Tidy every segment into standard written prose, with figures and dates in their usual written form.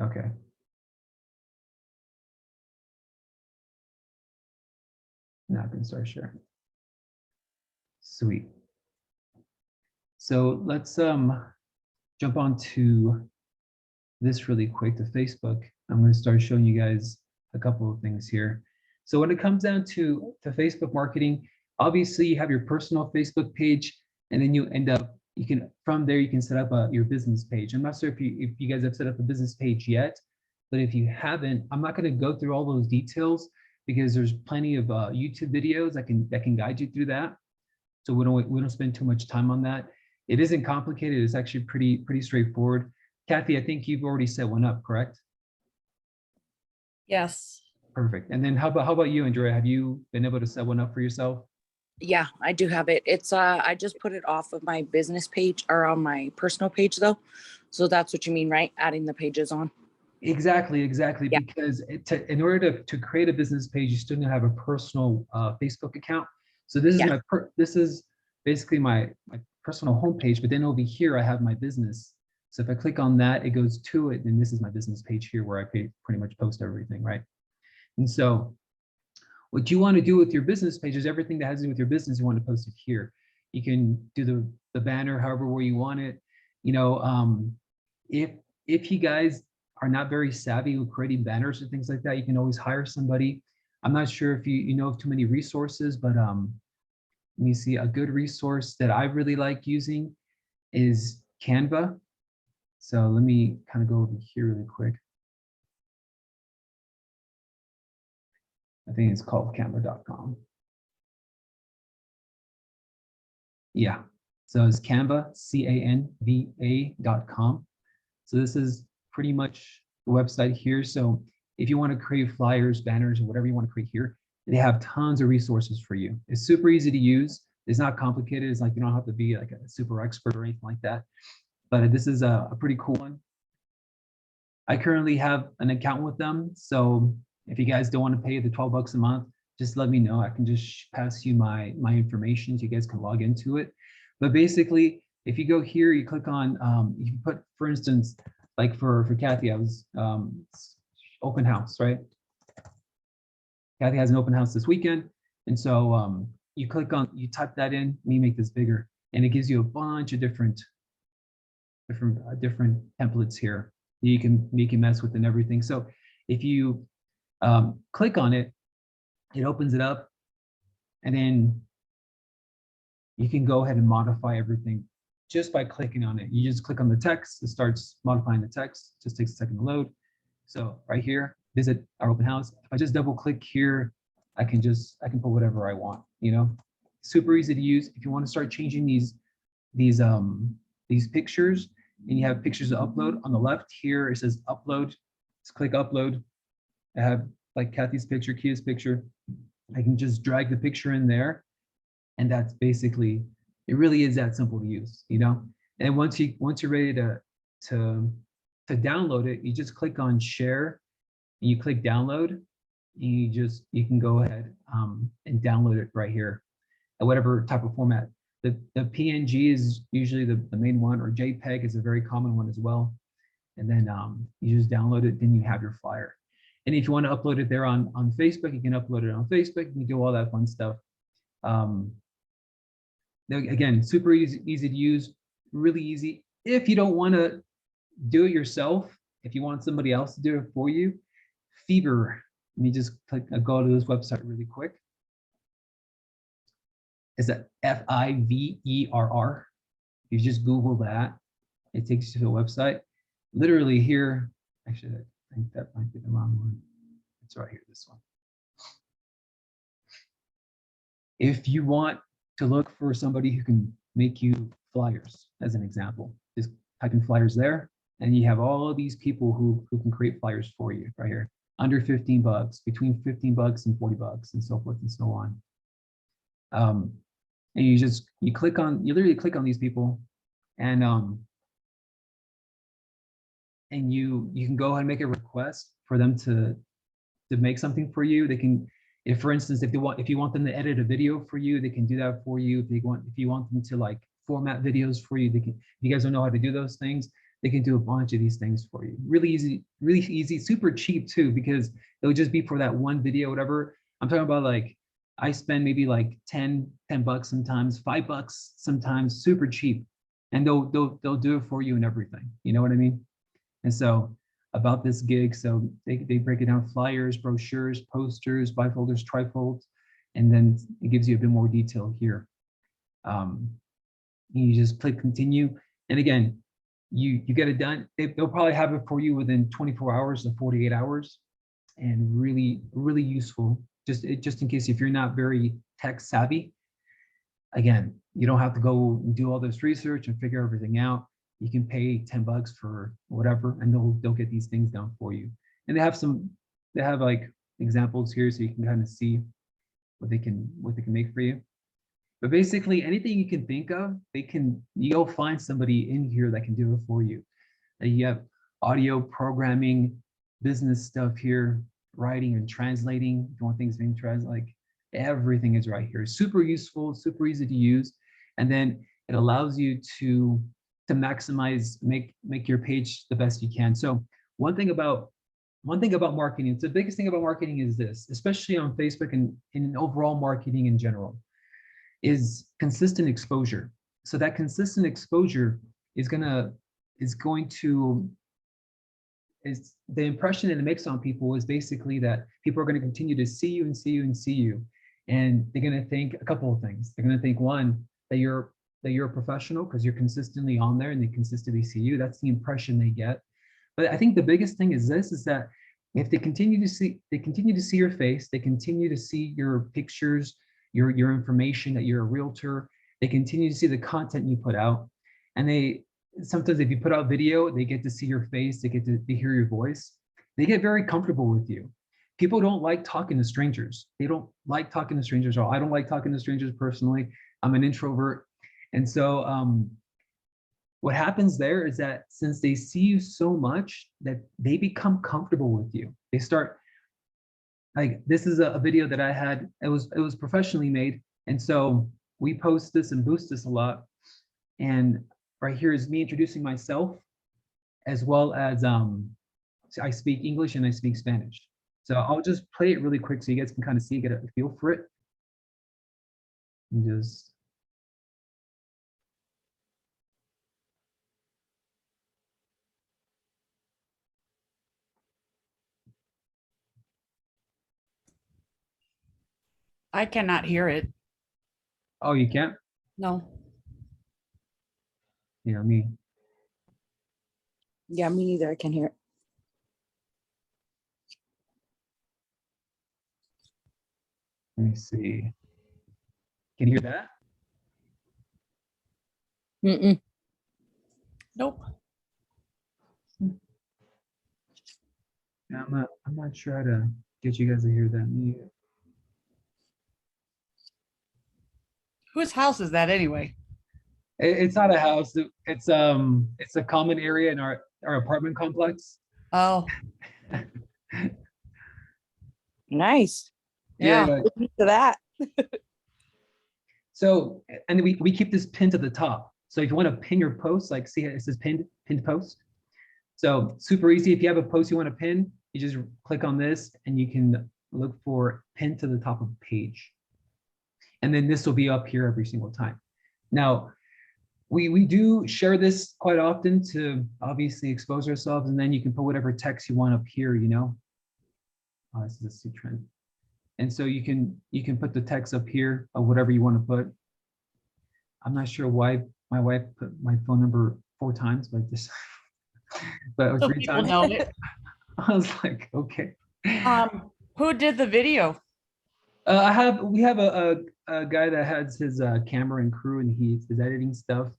Okay. Now I can start sharing. Sweet. So let's jump on to this really quick to Facebook. I'm going to start showing you guys a couple of things here. So when it comes down to Facebook marketing, obviously you have your personal Facebook page, and then you end up, you can, from there, you can set up your business page. I'm not sure if you guys have set up a business page yet, but if you haven't, I'm not going to go through all those details because there's plenty of YouTube videos that can guide you through that. So we don't spend too much time on that. It isn't complicated. It's actually pretty straightforward. Kathy, I think you've already set one up, correct? Yes. Perfect. And then how about you, Andrea? Have you been able to set one up for yourself? Yeah, I do have it. It's I just put it off of my business page or on my personal page though. So that's what you mean, right? Adding the pages on. Exactly. Yeah. Because in order to create a business page, you still need to have a personal Facebook account. So this is this is basically my personal homepage, but then over here I have my business. So if I click on that, it goes to it, and this is my business page here where I pretty much post everything, right? And so what you want to do with your business page is everything that has to do with your business, you want to post it here. You can do the banner however way you want it. You know, if you guys are not very savvy with creating banners and things like that, you can always hire somebody. I'm not sure if you know of too many resources, but let me see, a good resource that I really like using is Canva. So let me kind of go over here really quick. I think it's called canva.com. Yeah, so it's Canva, Canva.com. So this is pretty much the website here. So if you want to create flyers, banners, or whatever you want to create here, they have tons of resources for you. It's super easy to use. It's not complicated. It's like you don't have to be like a super expert or anything like that. But this is a pretty cool one. I currently have an account with them. So if you guys don't want to pay the 12 bucks a month, just let me know. I can just pass you my information so you guys can log into it. But basically, if you go here, you click on, you can put, for instance, like for Kathy, I was open house, right? Kathy has an open house this weekend. And so you click on, you type that in, let me make this bigger, and it gives you a bunch of different templates here you can mess with and everything. So if you click on it, it opens it up, and then you can go ahead and modify everything just by clicking on it. You just click on the text, it starts modifying the text, just takes a second to load. So right here, visit our open house. If I just double click here, I can put whatever I want, you know? Super easy to use. If you want to start changing these pictures, and you have pictures to upload, on the left here, it says upload. Just click upload. I have like Kathy's picture, Kia's picture. I can just drag the picture in there, and that's basically, it really is that simple to use, you know? And once you're ready to download it, you just click on share, and you click download, and you can go ahead and download it right here at whatever type of format. The PNG is usually the main one, or JPEG is a very common one as well. And then you just download it, then you have your flyer. And if you want to upload it there on Facebook, you can upload it on Facebook. You can do all that fun stuff. Again, super easy to use, really easy. If you don't want to do it yourself, if you want somebody else to do it for you, Fiverr. Let me just go to this website really quick. Is that Fiverr? You just Google that, it takes you to the website. Literally here, actually, I think that might be the wrong one. It's right here, this one. If you want to look for somebody who can make you flyers, as an example, just type in flyers there, and you have all of these people who can create flyers for you right here, under 15 bucks, between 15 bucks and 40 bucks, and so forth and so on. And you literally click on these people, and you can go ahead and make a request for them to make something for you. They can, if for instance, if you want them to edit a video for you, they can do that for you. If you want them to like format videos for you, they can. If you guys don't know how to do those things, They can do a bunch of these things for you. Really easy, super cheap too, because it'll just be for that one video, whatever. I'm talking about like, I spend maybe like 10 bucks sometimes, $5 sometimes, super cheap. And they'll do it for you and everything. You know what I mean? And so about this gig, so they break it down: flyers, brochures, posters, bifolders, trifolds, and then it gives you a bit more detail here. You just click continue. And again, you get it done. They'll probably have it for you within 24 hours to 48 hours. And really, really useful. Just in case if you're not very tech savvy, again, you don't have to go and do all this research and figure everything out. You can pay 10 bucks for whatever, and they'll get these things done for you. And they have like examples here, so you can kind of see what they can make for you. But basically, anything you can think of, you'll find somebody in here that can do it for you. You have audio programming, business stuff here, writing and translating. If you want things being translated, like everything is right here. Super useful, super easy to use. And then it allows you to maximize, make your page the best you can. So one thing about marketing, the biggest thing about marketing is this, especially on Facebook and in overall marketing in general, is consistent exposure. So that consistent exposure is the impression that it makes on people is basically that people are going to continue to see you and see you and see you. And they're going to think a couple of things. They're going to think, one, that you're a professional because you're consistently on there and they consistently see you. That's the impression they get. But I think the biggest thing is that if they continue to see your face, they continue to see your pictures, your information, that you're a realtor, they continue to see the content you put out. And sometimes if you put out video, they get to see your face, they get to hear your voice. They get very comfortable with you. People don't like talking to strangers. They don't like talking to strangers at all. I don't like talking to strangers personally. I'm an introvert. And so what happens there is that since they see you so much, that they become comfortable with you. They start, like, this is a video that I had, it was professionally made. And so we post this and boost this a lot. And right here is me introducing myself, as well as I speak English and I speak Spanish. So I'll just play it really quick so you guys can kind of see, get a feel for it. And just. I cannot hear it. Oh, you can't? No. Yeah, me. Yeah, me neither. I can hear it. Let me see. Can you hear that? Mm-mm. Nope. Yeah, I'm not sure how to get you guys to hear that. Me. Whose house is that anyway? It's not a house. It's a common area in our apartment complex. Oh, Nice. yeah. Look to that. So, and we keep this pinned to the top. So if you want to pin your post, like see it says pinned post. So super easy. If you have a post you want to pin, you just click on this and you can look for pin to the top of the page. And then this will be up here every single time. Now, we do share this quite often to obviously expose ourselves, and then you can put whatever text you want up here, you know. Oh, this is a C trend. And so you can put the text up here of whatever you want to put. I'm not sure why my wife put my phone number 4 times, but this, but So 3 people times. know it. I was like, okay. Who did the video? We have a guy that has his camera and crew, and he's editing stuff.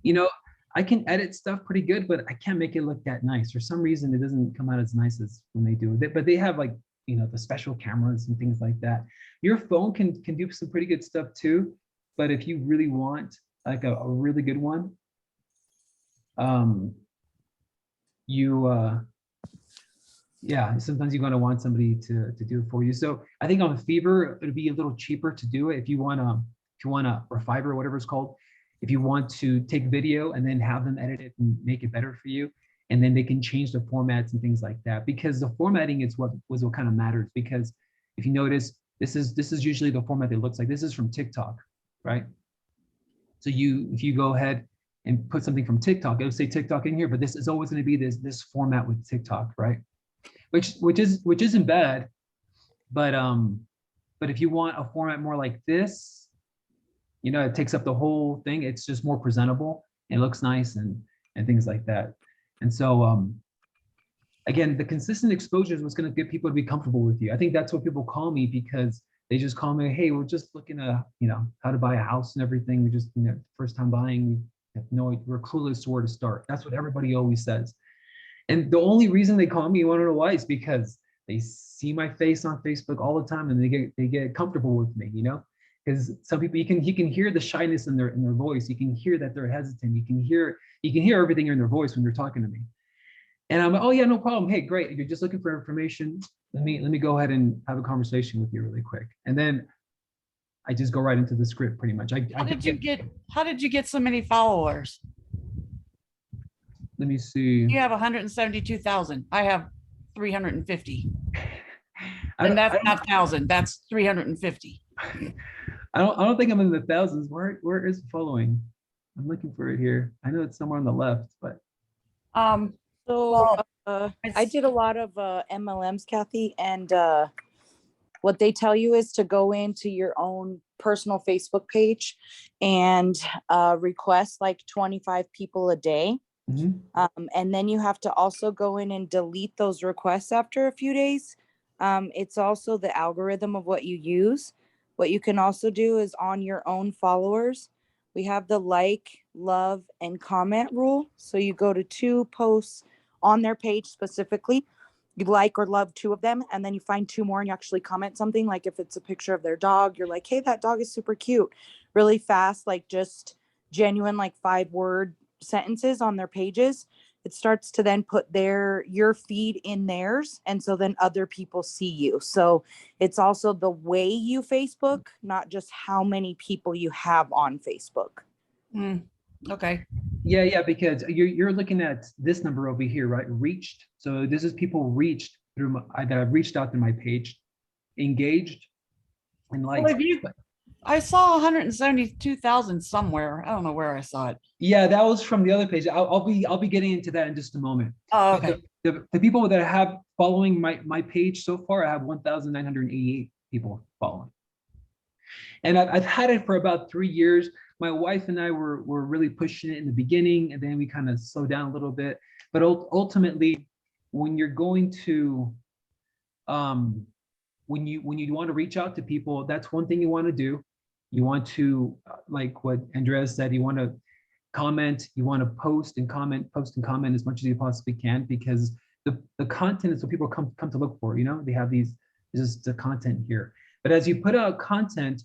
You know, I can edit stuff pretty good, but I can't make it look that nice. For some reason, it doesn't come out as nice as when they do it. But they have, like, you know, the special cameras and things like that. Your phone can do some pretty good stuff too. But if you really want like a really good one, yeah, sometimes you're going to want somebody to do it for you. So I think on Fiverr, it'd be a little cheaper to do it if you want to, or Fiverr, whatever it's called. If you want to take video and then have them edit it and make it better for you, and then they can change the formats and things like that, because the formatting is what kind of matters. Because if you notice, this is usually the format that looks like. This is from TikTok, right? So if you go ahead and put something from TikTok, it'll say TikTok in here, but this is always going to be this format with TikTok, right? Which isn't bad, but if you want a format more like this, you know, it takes up the whole thing. It's just more presentable. It looks nice and things like that. And so again, the consistent exposure is what's going to get people to be comfortable with you. I think that's what people call me, because they just call me, hey, we're just looking at, you know, how to buy a house and everything. We just, you know, first time buying, we're clueless to where to start. That's what everybody always says. And the only reason they call me, you want to know why, is because they see my face on Facebook all the time and they get comfortable with me, you know? Because some people, you can hear the shyness in their voice. You can hear that they're hesitant. You can hear everything in their voice when they're talking to me. And I'm like, oh yeah, no problem. Hey, great. You're just looking for information. Let me go ahead and have a conversation with you really quick. And then I just go right into the script pretty much. How did you get so many followers? Let me see. You have 172,000. I have 350. And that's not 1,000. That's 350. I don't think I'm in the thousands. Where is following? I'm looking for it here. I know it's somewhere on the left, but So I did a lot of MLMs, Kathy, and what they tell you is to go into your own personal Facebook page and request like 25 people a day. And then you have to also go in and delete those requests after a few days. It's also the algorithm of what you use. What you can also do is on your own followers, we have the like, love, and comment rule. So you go to 2 posts on their page specifically, you like or love 2 of them, and then you find 2 more and you actually comment something. Like if it's a picture of their dog, you're like, hey, that dog is super cute, really fast, like just genuine, like 5-word sentences on their pages. It starts to then put your feed in theirs. And so then other people see you. So it's also the way you Facebook, not just how many people you have on Facebook. Okay. Yeah, because you're looking at this number over here, right? Reached. So this is people reached through that I've reached out to my page, engaged, and liked. Well, I saw 172,000 somewhere. I don't know where I saw it. Yeah, that was from the other page. I'll be getting into that in just a moment. Oh, okay. The people that I have following my page so far, I have 1,988 people following. And I've had it for about 3 years. My wife and I were really pushing it in the beginning, and then we kind of slowed down a little bit. But ultimately, when you're going to, when you want to reach out to people, that's one thing you want to do. You want to, like what Andrea said, you want to comment, you want to post and comment as much as you possibly can, because the content is what people come to look for. You know, they have this is the content here. But as you put out content,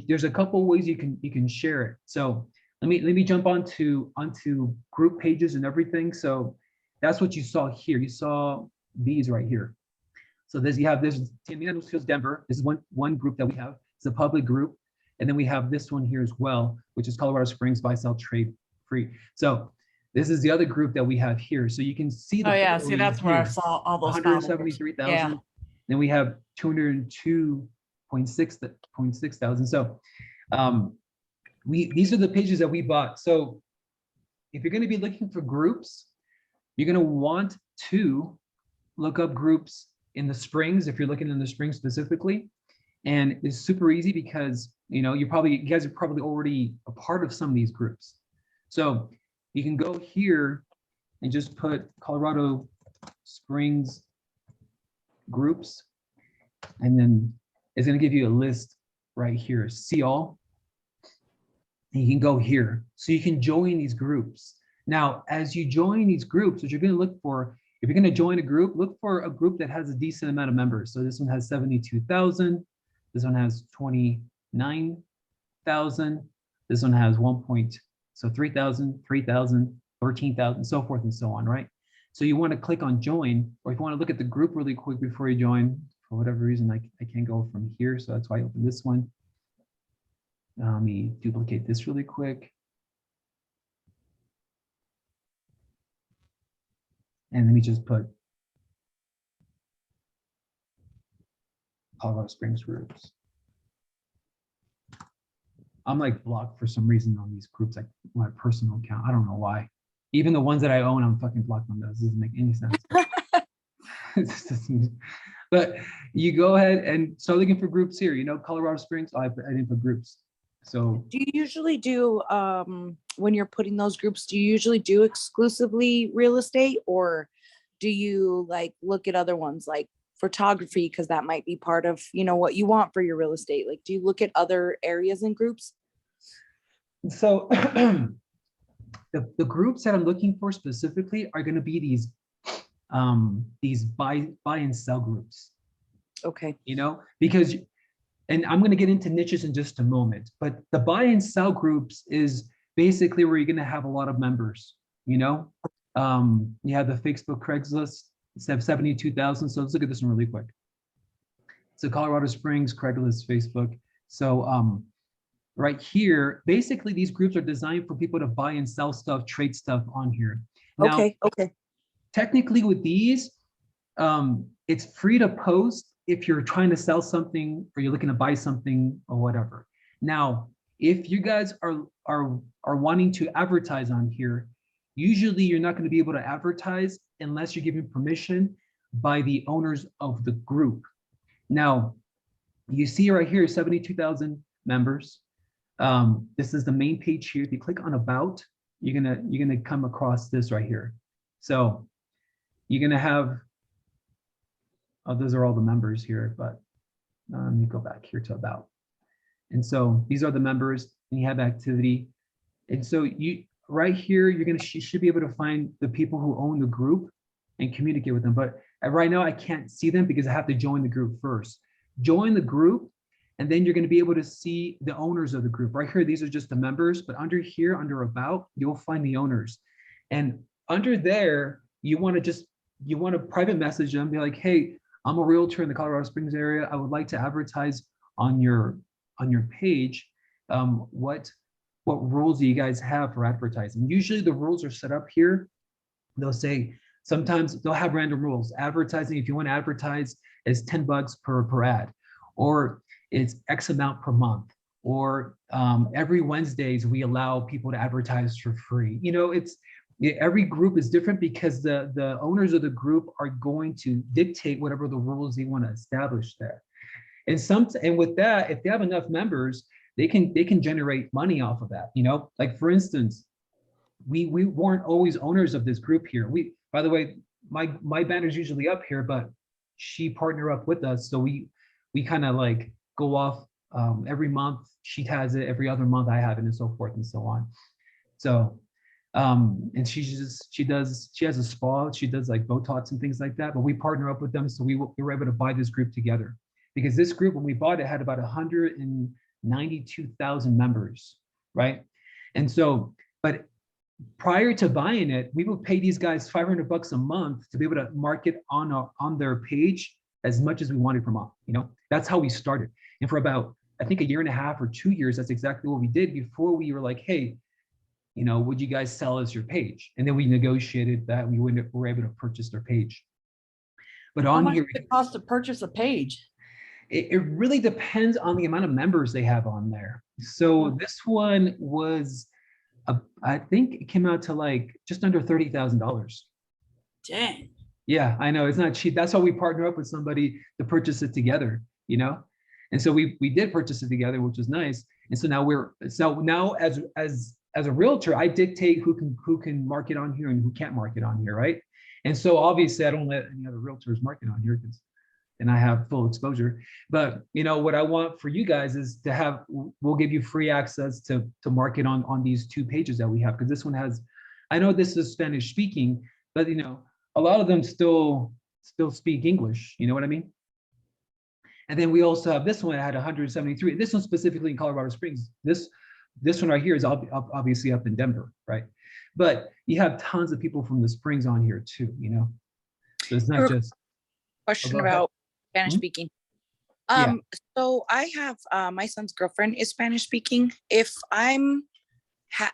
there's a couple ways you can share it. So let me jump onto group pages and everything. So that's what you saw here. You saw these right here. So you have this Tiamina Newsfields Denver. This is one group that we have. It's a public group. And then we have this one here as well, which is Colorado Springs Buy Sell Trade Free. So this is the other group that we have here. So you can see Oh yeah, see that's where I saw all those 173,000. Yeah. Then we have 202.6 thousand. So these are the pages that we bought. So if you're going to be looking for groups, you're going to want to look up groups in the Springs if you're looking in the Springs specifically. And it's super easy because you guys are probably already a part of some of these groups. So you can go here and just put Colorado Springs groups, and then it's going to give you a list right here. See all, and you can go here. So you can join these groups. Now, as you join these groups, what you're going to look for, if you're going to join a group, look for a group that has a decent amount of members. So this one has 72,000. This one has 29,000. This one has 3,000, 3,000, 13,000, so forth and so on, right? So you want to click on join, or if you want to look at the group really quick before you join, for whatever reason, I can't go from here. So that's why I opened this one. Let me duplicate this really quick. And let me just put Colorado Springs groups. I'm like blocked for some reason on these groups, like my personal account. I don't know why. Even the ones that I own, I'm fucking blocked on those. It doesn't make any sense. But you go ahead and start looking for groups here. You know, Colorado Springs, I didn't put groups. So Do you usually do, when you're putting those groups, do you usually do exclusively real estate, or do you like look at other ones like photography? Because that might be part of, you know, what you want for your real estate. Like, do you look at other areas and groups? So the groups that I'm looking for specifically are going to be these buy and sell groups, Okay. you know, because, and I'm going to get into niches in just a moment, but the buy and sell groups is basically where you're going to have a lot of members, you know. You have the Facebook Craigslist, it's 72,000. So let's look at this one really quick. So Colorado Springs, Craigslist, Facebook. So right here, basically these groups are designed for people to buy and sell stuff, trade stuff on here. Now, Okay. technically with these, it's free to post if you're trying to sell something or you're looking to buy something or whatever. Now, if you guys are wanting to advertise on here, usually you're not going to be able to advertise unless you're given permission by the owners of the group. Now, you see right here, 72,000 members. This is the main page here. If you click on about, you're gonna come across this right here. So you're gonna have, oh, those are all the members here, but let me go back here to about. And so these are the members, and you have activity. And so you right here, you should be able to find the people who own the group and communicate with them. But right now I can't see them because I have to join the group first. Join the group, and then you're going to be able to see the owners of the group. Right here, these are just the members, but under here, under about, you'll find the owners. And under there, you want to private message them, be like, hey, I'm a realtor in the Colorado Springs area. I would like to advertise on your page. What rules do you guys have for advertising? Usually the rules are set up here. They'll say, sometimes they'll have random rules. Advertising, if you want to advertise, is $10 per ad, or it's X amount per month, or every Wednesdays we allow people to advertise for free. You know, every group is different because the owners of the group are going to dictate whatever the rules they want to establish there. And with that, if they have enough members, they can generate money off of that. You know, like for instance, we weren't always owners of this group here. By the way, my banner's usually up here, but she partnered up with us, so we kind of like go off every month. She has it every other month, I have it, and so forth and so on. So and she has a spa, she does like Botox and things like that, but we partner up with them, so we were able to buy this group together, because this group, when we bought it, had about 192,000 members, right? And so, but prior to buying it, we would pay these guys $500 a month to be able to market on their page as much as we wanted per month. You know, that's how we started. And for about, I think, 1.5 years or 2 years, that's exactly what we did before we were like, hey, you know, would you guys sell us your page? And then we negotiated that we were able to purchase their page. But How on much here, does it cost to purchase a page? it really depends on the amount of members they have on there. So this one was, I think it came out to like just under $30,000. Dang. Yeah, I know, it's not cheap. That's why we partner up with somebody to purchase it together, you know? And so we did purchase it together, which was nice. And so now as a realtor, I dictate who can market on here and who can't market on here, right? And so obviously I don't let any other realtors market on here because then I have full exposure. But you know what I want for you guys is to have, we'll give you free access to market on these 2 pages that we have, because this one has, I know this is Spanish speaking, but you know, a lot of them still speak English, you know what I mean? And then we also have this one that had 173. This one specifically in Colorado Springs. This one right here is obviously up in Denver, right? But you have tons of people from the Springs on here too, you know? So it's not just. Question go ahead. about Spanish speaking. Yeah. So I have my son's girlfriend is Spanish speaking. If I'm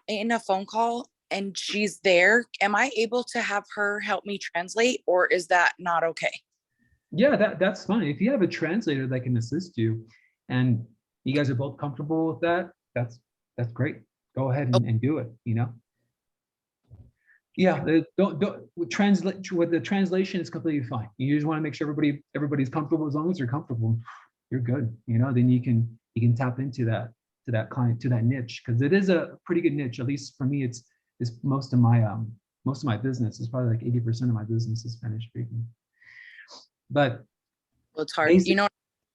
in a phone call and she's there, am I able to have her help me translate, or is that not okay? Yeah, that's fine. If you have a translator that can assist you and you guys are both comfortable with that, that's great. Go ahead and do it, you know? Yeah, don't translate with the translation is completely fine. You just want to make sure everybody's comfortable. As long as you're comfortable, you're good. You know, then you can tap into that client, to that niche, because it is a pretty good niche. At least for me, it's most of my business is probably like 80% of my business is Spanish speaking. But Well, it's hard, you know,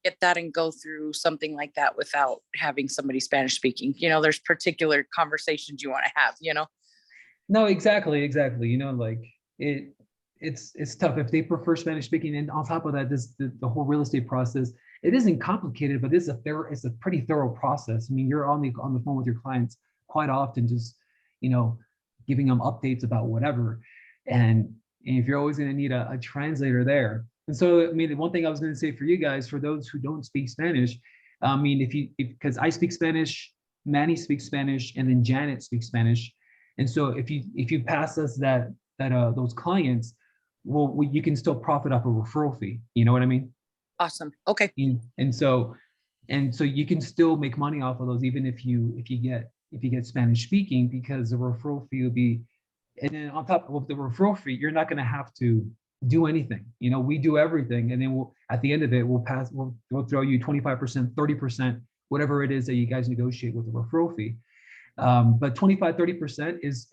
get that and go through something like that without having somebody Spanish speaking. You know, there's particular conversations you want to have, you know? No, exactly. You know, like it's tough if they prefer Spanish speaking. And on top of that, the whole real estate process, it isn't complicated, but it's a pretty thorough process. I mean, you're on the phone with your clients quite often, just, you know, giving them updates about whatever. And if you're always going to need a translator there. And so, I mean, the one thing I was going to say for you guys, for those who don't speak Spanish, I mean, because I speak Spanish, Manny speaks Spanish, and then Janet speaks Spanish. And so if you pass us those clients, well, you can still profit off a referral fee. You know what I mean? Awesome. Okay. And so you can still make money off of those, even if you get Spanish speaking, because the referral fee will be, and then on top of the referral fee, you're not going to have to do anything. You know, we do everything, and then we'll, at the end of it, we'll throw you 25%, 30%, whatever it is that you guys negotiate with the referral fee. But 25-30% is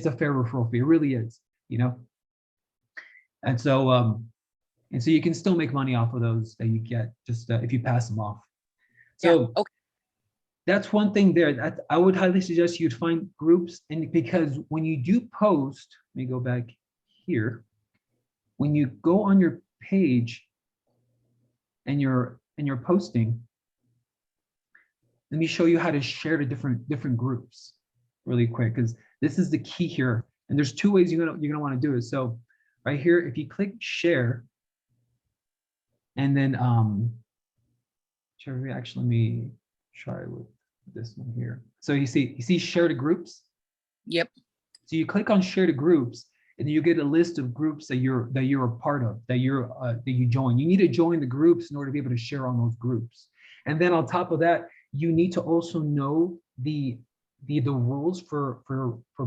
a fair referral fee. It really is, you know. And so you can still make money off of those that you get just if you pass them off. So yeah, okay. That's one thing there. That I would highly suggest you'd find groups, and because when you do post, let me go back here. When you go on your page and you're posting, let me show you how to share to different groups really quick, because this is the key here. And there's two ways you're gonna want to do it. So right here, if you click share, and then actually let me try with this one here. So you see share to groups. Yep. So you click on share to groups, and then you get a list of groups that you're a part of, that you join. You need to join the groups in order to be able to share on those groups. And then on top of that, you need to also know the rules for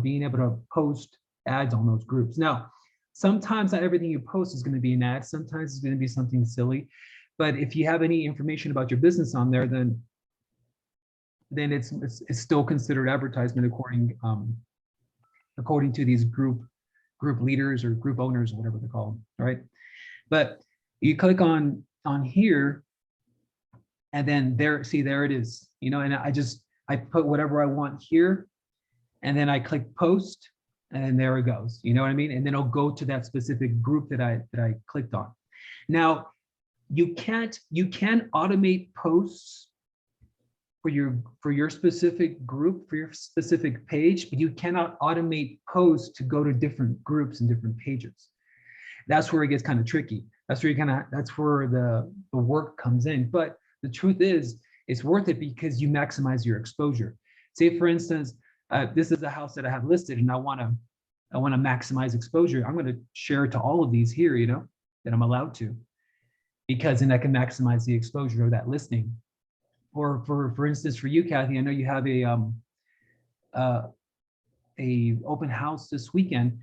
being able to post ads on those groups. Now, sometimes not everything you post is going to be an ad. Sometimes it's going to be something silly. But if you have any information about your business on there, then it's still considered advertisement according to these group leaders or group owners or whatever they're called, right? But you click on here, and then there it is, you know, and I put whatever I want here, and then I click post, and there it goes, you know what I mean? And then it'll go to that specific group that I clicked on. Now, you can automate posts for your specific group, for your specific page, but you cannot automate posts to go to different groups and different pages. That's where it gets kind of tricky. That's where the work comes in. But the truth is, it's worth it because you maximize your exposure. Say, for instance, this is a house that I have listed, and I want to maximize exposure. I'm going to share it to all of these here, you know, that I'm allowed to, because then I can maximize the exposure of that listing. Or for instance, for you, Kathy, I know you have a open house this weekend.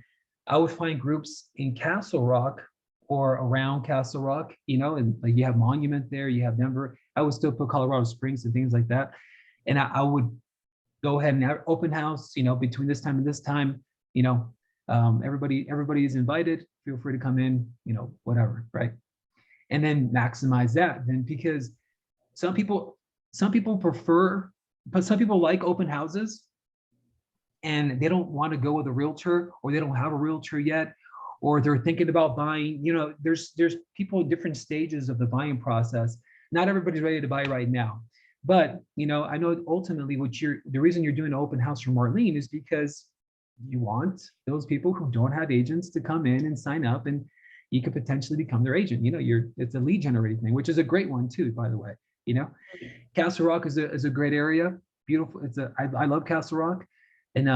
I would find groups in Castle Rock or around Castle Rock, you know, and like you have Monument there, you have Denver. I would still put Colorado Springs and things like that. And I would go ahead and have open house, you know, between this time and this time, you know, everybody is invited. Feel free to come in, you know, whatever, right? And then maximize that. Then, because some people prefer, but some people like open houses, and they don't want to go with a realtor, or they don't have a realtor yet, or they're thinking about buying. You know, there's people in different stages of the buying process. Not everybody's ready to buy right now. But, you know, I know ultimately the reason you're doing an open house for Marlene is because you want those people who don't have agents to come in and sign up, and you could potentially become their agent. You know, it's a lead generating thing, which is a great one too, by the way. You know, Castle Rock is a great area. Beautiful. I love Castle Rock. And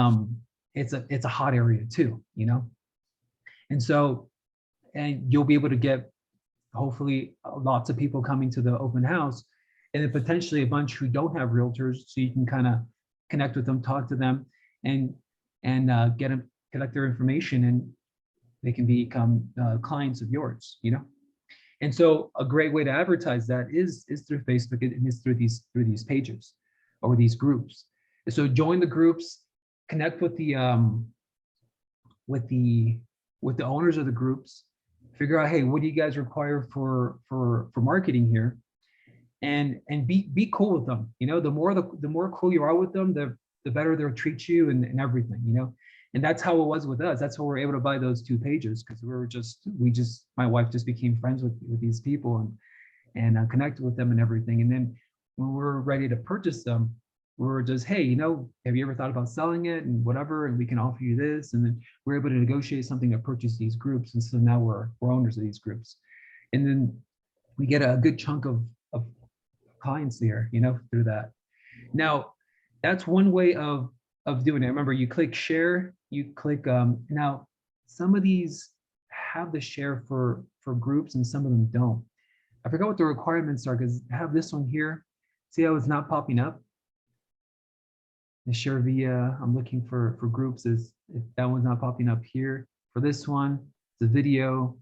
it's a hot area too, you know? And so, and you'll be able to get hopefully lots of people coming to the open house, and then potentially a bunch who don't have realtors, so you can kind of connect with them, talk to them, and get them, collect their information, and they can become clients of yours, you know? And so a great way to advertise that is through Facebook, and is through these pages or these groups. And so join the groups, connect with the owners of the groups, figure out, hey, what do you guys require for marketing here, and be cool with them. You know, the more cool you are with them, the better they'll treat you and everything, you know. And that's how it was with us. That's how we were able to buy those 2 pages, because my wife just became friends with these people and connected with them and everything. And then when we were ready to purchase them, we were just, hey, you know, have you ever thought about selling it and whatever, and we can offer you this. And then we're able to negotiate something to purchase these groups. And so now we're owners of these groups. And then we get a good chunk of clients there, you know, through that. Now, that's one way of doing it. Remember, you click share, you click, now some of these have the share for groups and some of them don't. I forgot what the requirements are, because I have this one here. See how it's not popping up? The share via, I'm looking for groups, is if that one's not popping up here. For this one, the video.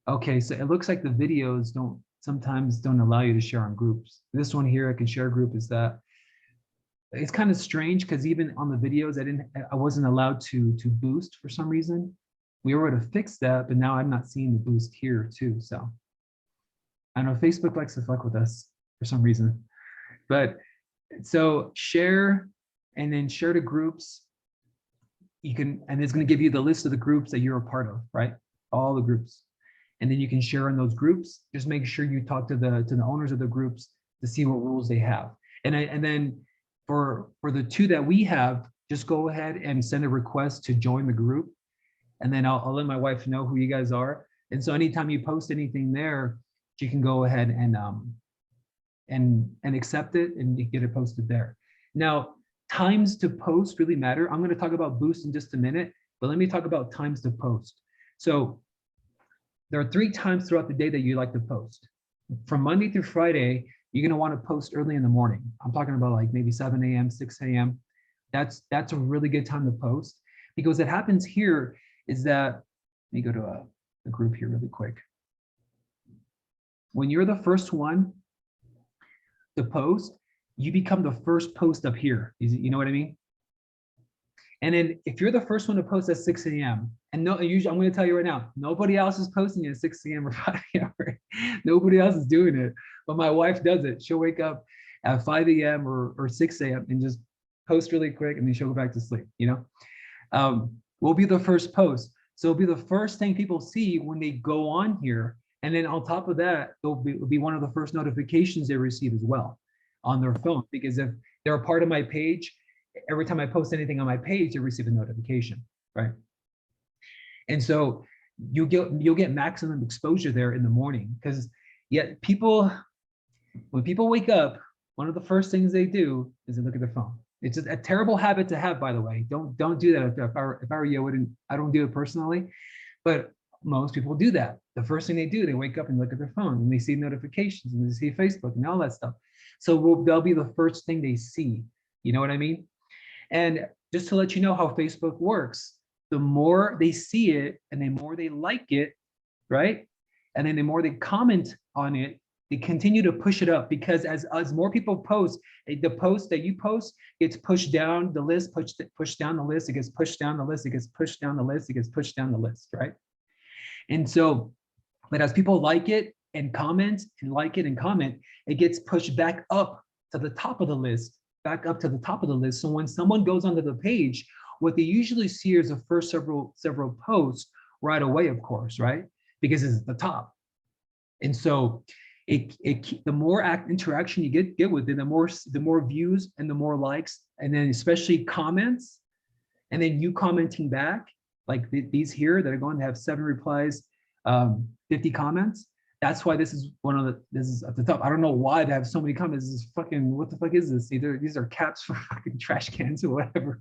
Okay, so it looks like the videos sometimes don't allow you to share on groups. This one here, I can share a group, is that. It's kind of strange, because even on the videos, I wasn't allowed to boost for some reason. We were able to fix that, but now I'm not seeing the boost here too. So I know Facebook likes to fuck with us for some reason. But so share, and then share to groups. You can, and it's going to give you the list of the groups that you're a part of, right? All the groups. And then you can share in those groups. Just make sure you talk to the owners of the groups to see what rules they have. And then for the 2 that we have, just go ahead and send a request to join the group. And then I'll let my wife know who you guys are. And so anytime you post anything there, she can go ahead and accept it and get it posted there. Now, times to post really matter. I'm going to talk about boost in just a minute, but let me talk about times to post. So there are 3 times throughout the day that you like to post. From Monday through Friday, you're going to want to post early in the morning. I'm talking about like maybe 7 a.m., 6 a.m. That's a really good time to post, because what happens here is that, let me go to a group here really quick. When you're the first one to post, you become the first post up here. You know what I mean? And then if you're the first one to post at 6 a.m., and usually I'm going to tell you right now, nobody else is posting at 6 a.m. or 5 a.m. Nobody else is doing it, but my wife does it. She'll wake up at 5 a.m. or 6 a.m. and just post really quick, and then she'll go back to sleep, you know? We'll be the first post. So it'll be the first thing people see when they go on here. And then on top of that, it'll be one of the first notifications they receive as well on their phone, because if they're a part of my page, every time I post anything on my page, they receive a notification, right? And so you'll get maximum exposure there in the morning, because yet when people wake up, one of the first things they do is they look at their phone. It's just a terrible habit to have, by the way. Don't do that. If I were you, I don't do it personally, but most people do that. The first thing they do, they wake up and look at their phone, and they see notifications, and they see Facebook and all that stuff. So they'll be the first thing they see. You know what I mean? And just to let you know how Facebook works, the more they see it and the more they like it, right? And then the more they comment on it, they continue to push it up, because as more people post, the post that you post gets pushed down the list, pushed down the list, it gets pushed down the list, it gets pushed down the list, it gets pushed down the list, right? And so, but as people like it and comment and like it and comment, it gets pushed back up to the top of the list, back up to the top of the list. So when someone goes onto the page, what they usually see is the first several posts right away, of course, right? Because it's at the top. And so the more interaction you get with it, the more views and the more likes, and then especially comments, and then you commenting back, like these here that are going to have 7 replies, 50 comments. That's why this is this is at the top. I don't know why they have so many comments. This is fucking, what the fuck is this? Either these are caps for fucking trash cans or whatever.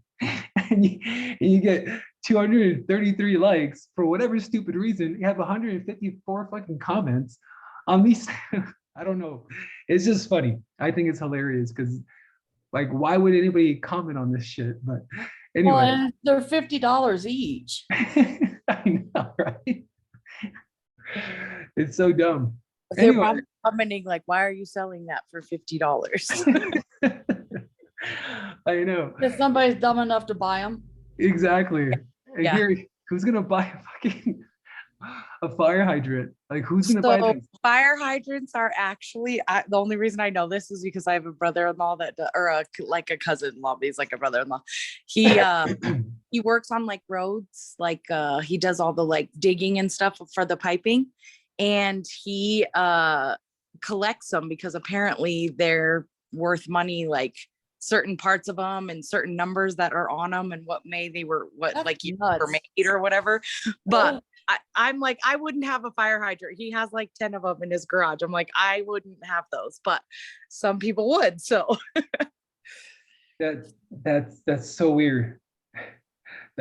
and you get 233 likes for whatever stupid reason. You have 154 fucking comments on these. I don't know. It's just funny. I think it's hilarious because, like, why would anybody comment on this shit? But Well, anyway, and they're $50 each. I know, right? It's so dumb. They're Anyway. probably commenting like, why are you selling that for $50? I know. If somebody's dumb enough to buy them. Exactly. And Yeah. here, who's gonna buy a fire hydrant? Like, who's gonna buy So this? fire hydrants are actually, the only reason I know this is because I have a brother-in-law that, or like a cousin-in-law, but he's like a brother-in-law. He works on like roads, like he does all the like digging and stuff for the piping, and he collects them because apparently they're worth money, like certain parts of them and certain numbers that are on them and what That's like you nuts. were made or whatever. But I'm like, I wouldn't have a fire hydrant. He has like 10 of them in his garage. I'm like, I wouldn't have those, but some people would. So That's so weird.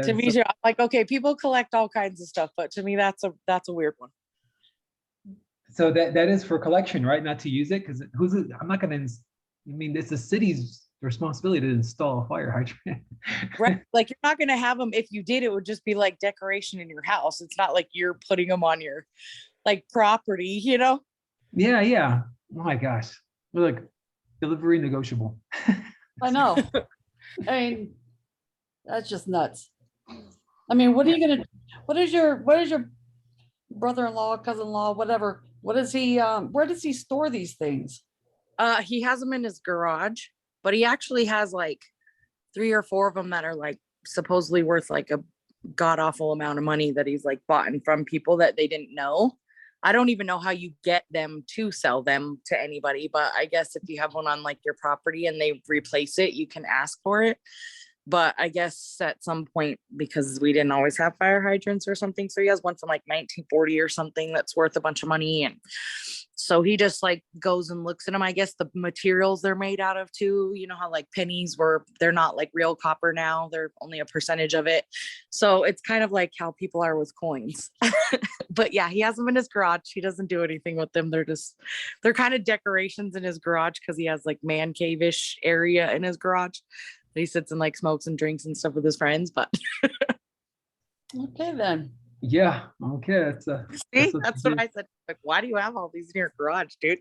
to me, I'm like, okay, people collect all kinds of stuff, but to me, that's a weird one. So that is for collection, right? Not to use it, because I'm not gonna. I mean, it's the city's responsibility to install a fire hydrant. Right? Like you're not gonna have them. If you did, it would just be like decoration in your house. It's not like you're putting them on your like property, you know? Yeah, yeah. Oh my gosh. We're like delivery negotiable. I know. I mean, that's just nuts. I mean, what is your brother-in-law, cousin-in-law, whatever, what is he, where does he store these things? He has them in his garage, but he actually has like 3 or 4 of them that are like supposedly worth like a god awful amount of money that he's like bought from people that they didn't know. I don't even know how you get them to sell them to anybody, but I guess if you have one on like your property and they replace it, you can ask for it. But I guess at some point, because we didn't always have fire hydrants or something, so he has one from like 1940 or something that's worth a bunch of money. And so he just like goes and looks at them. I guess the materials they're made out of too, you know how like pennies they're not like real copper now, they're only a percentage of it. So it's kind of like how people are with coins. But yeah, he has them in his garage. He doesn't do anything with them. They're kind of decorations in his garage because he has like man cave-ish area in his garage. He sits and like smokes and drinks and stuff with his friends, but Okay, then. Yeah. Okay. see, that's what I said. Like, why do you have all these in your garage, dude?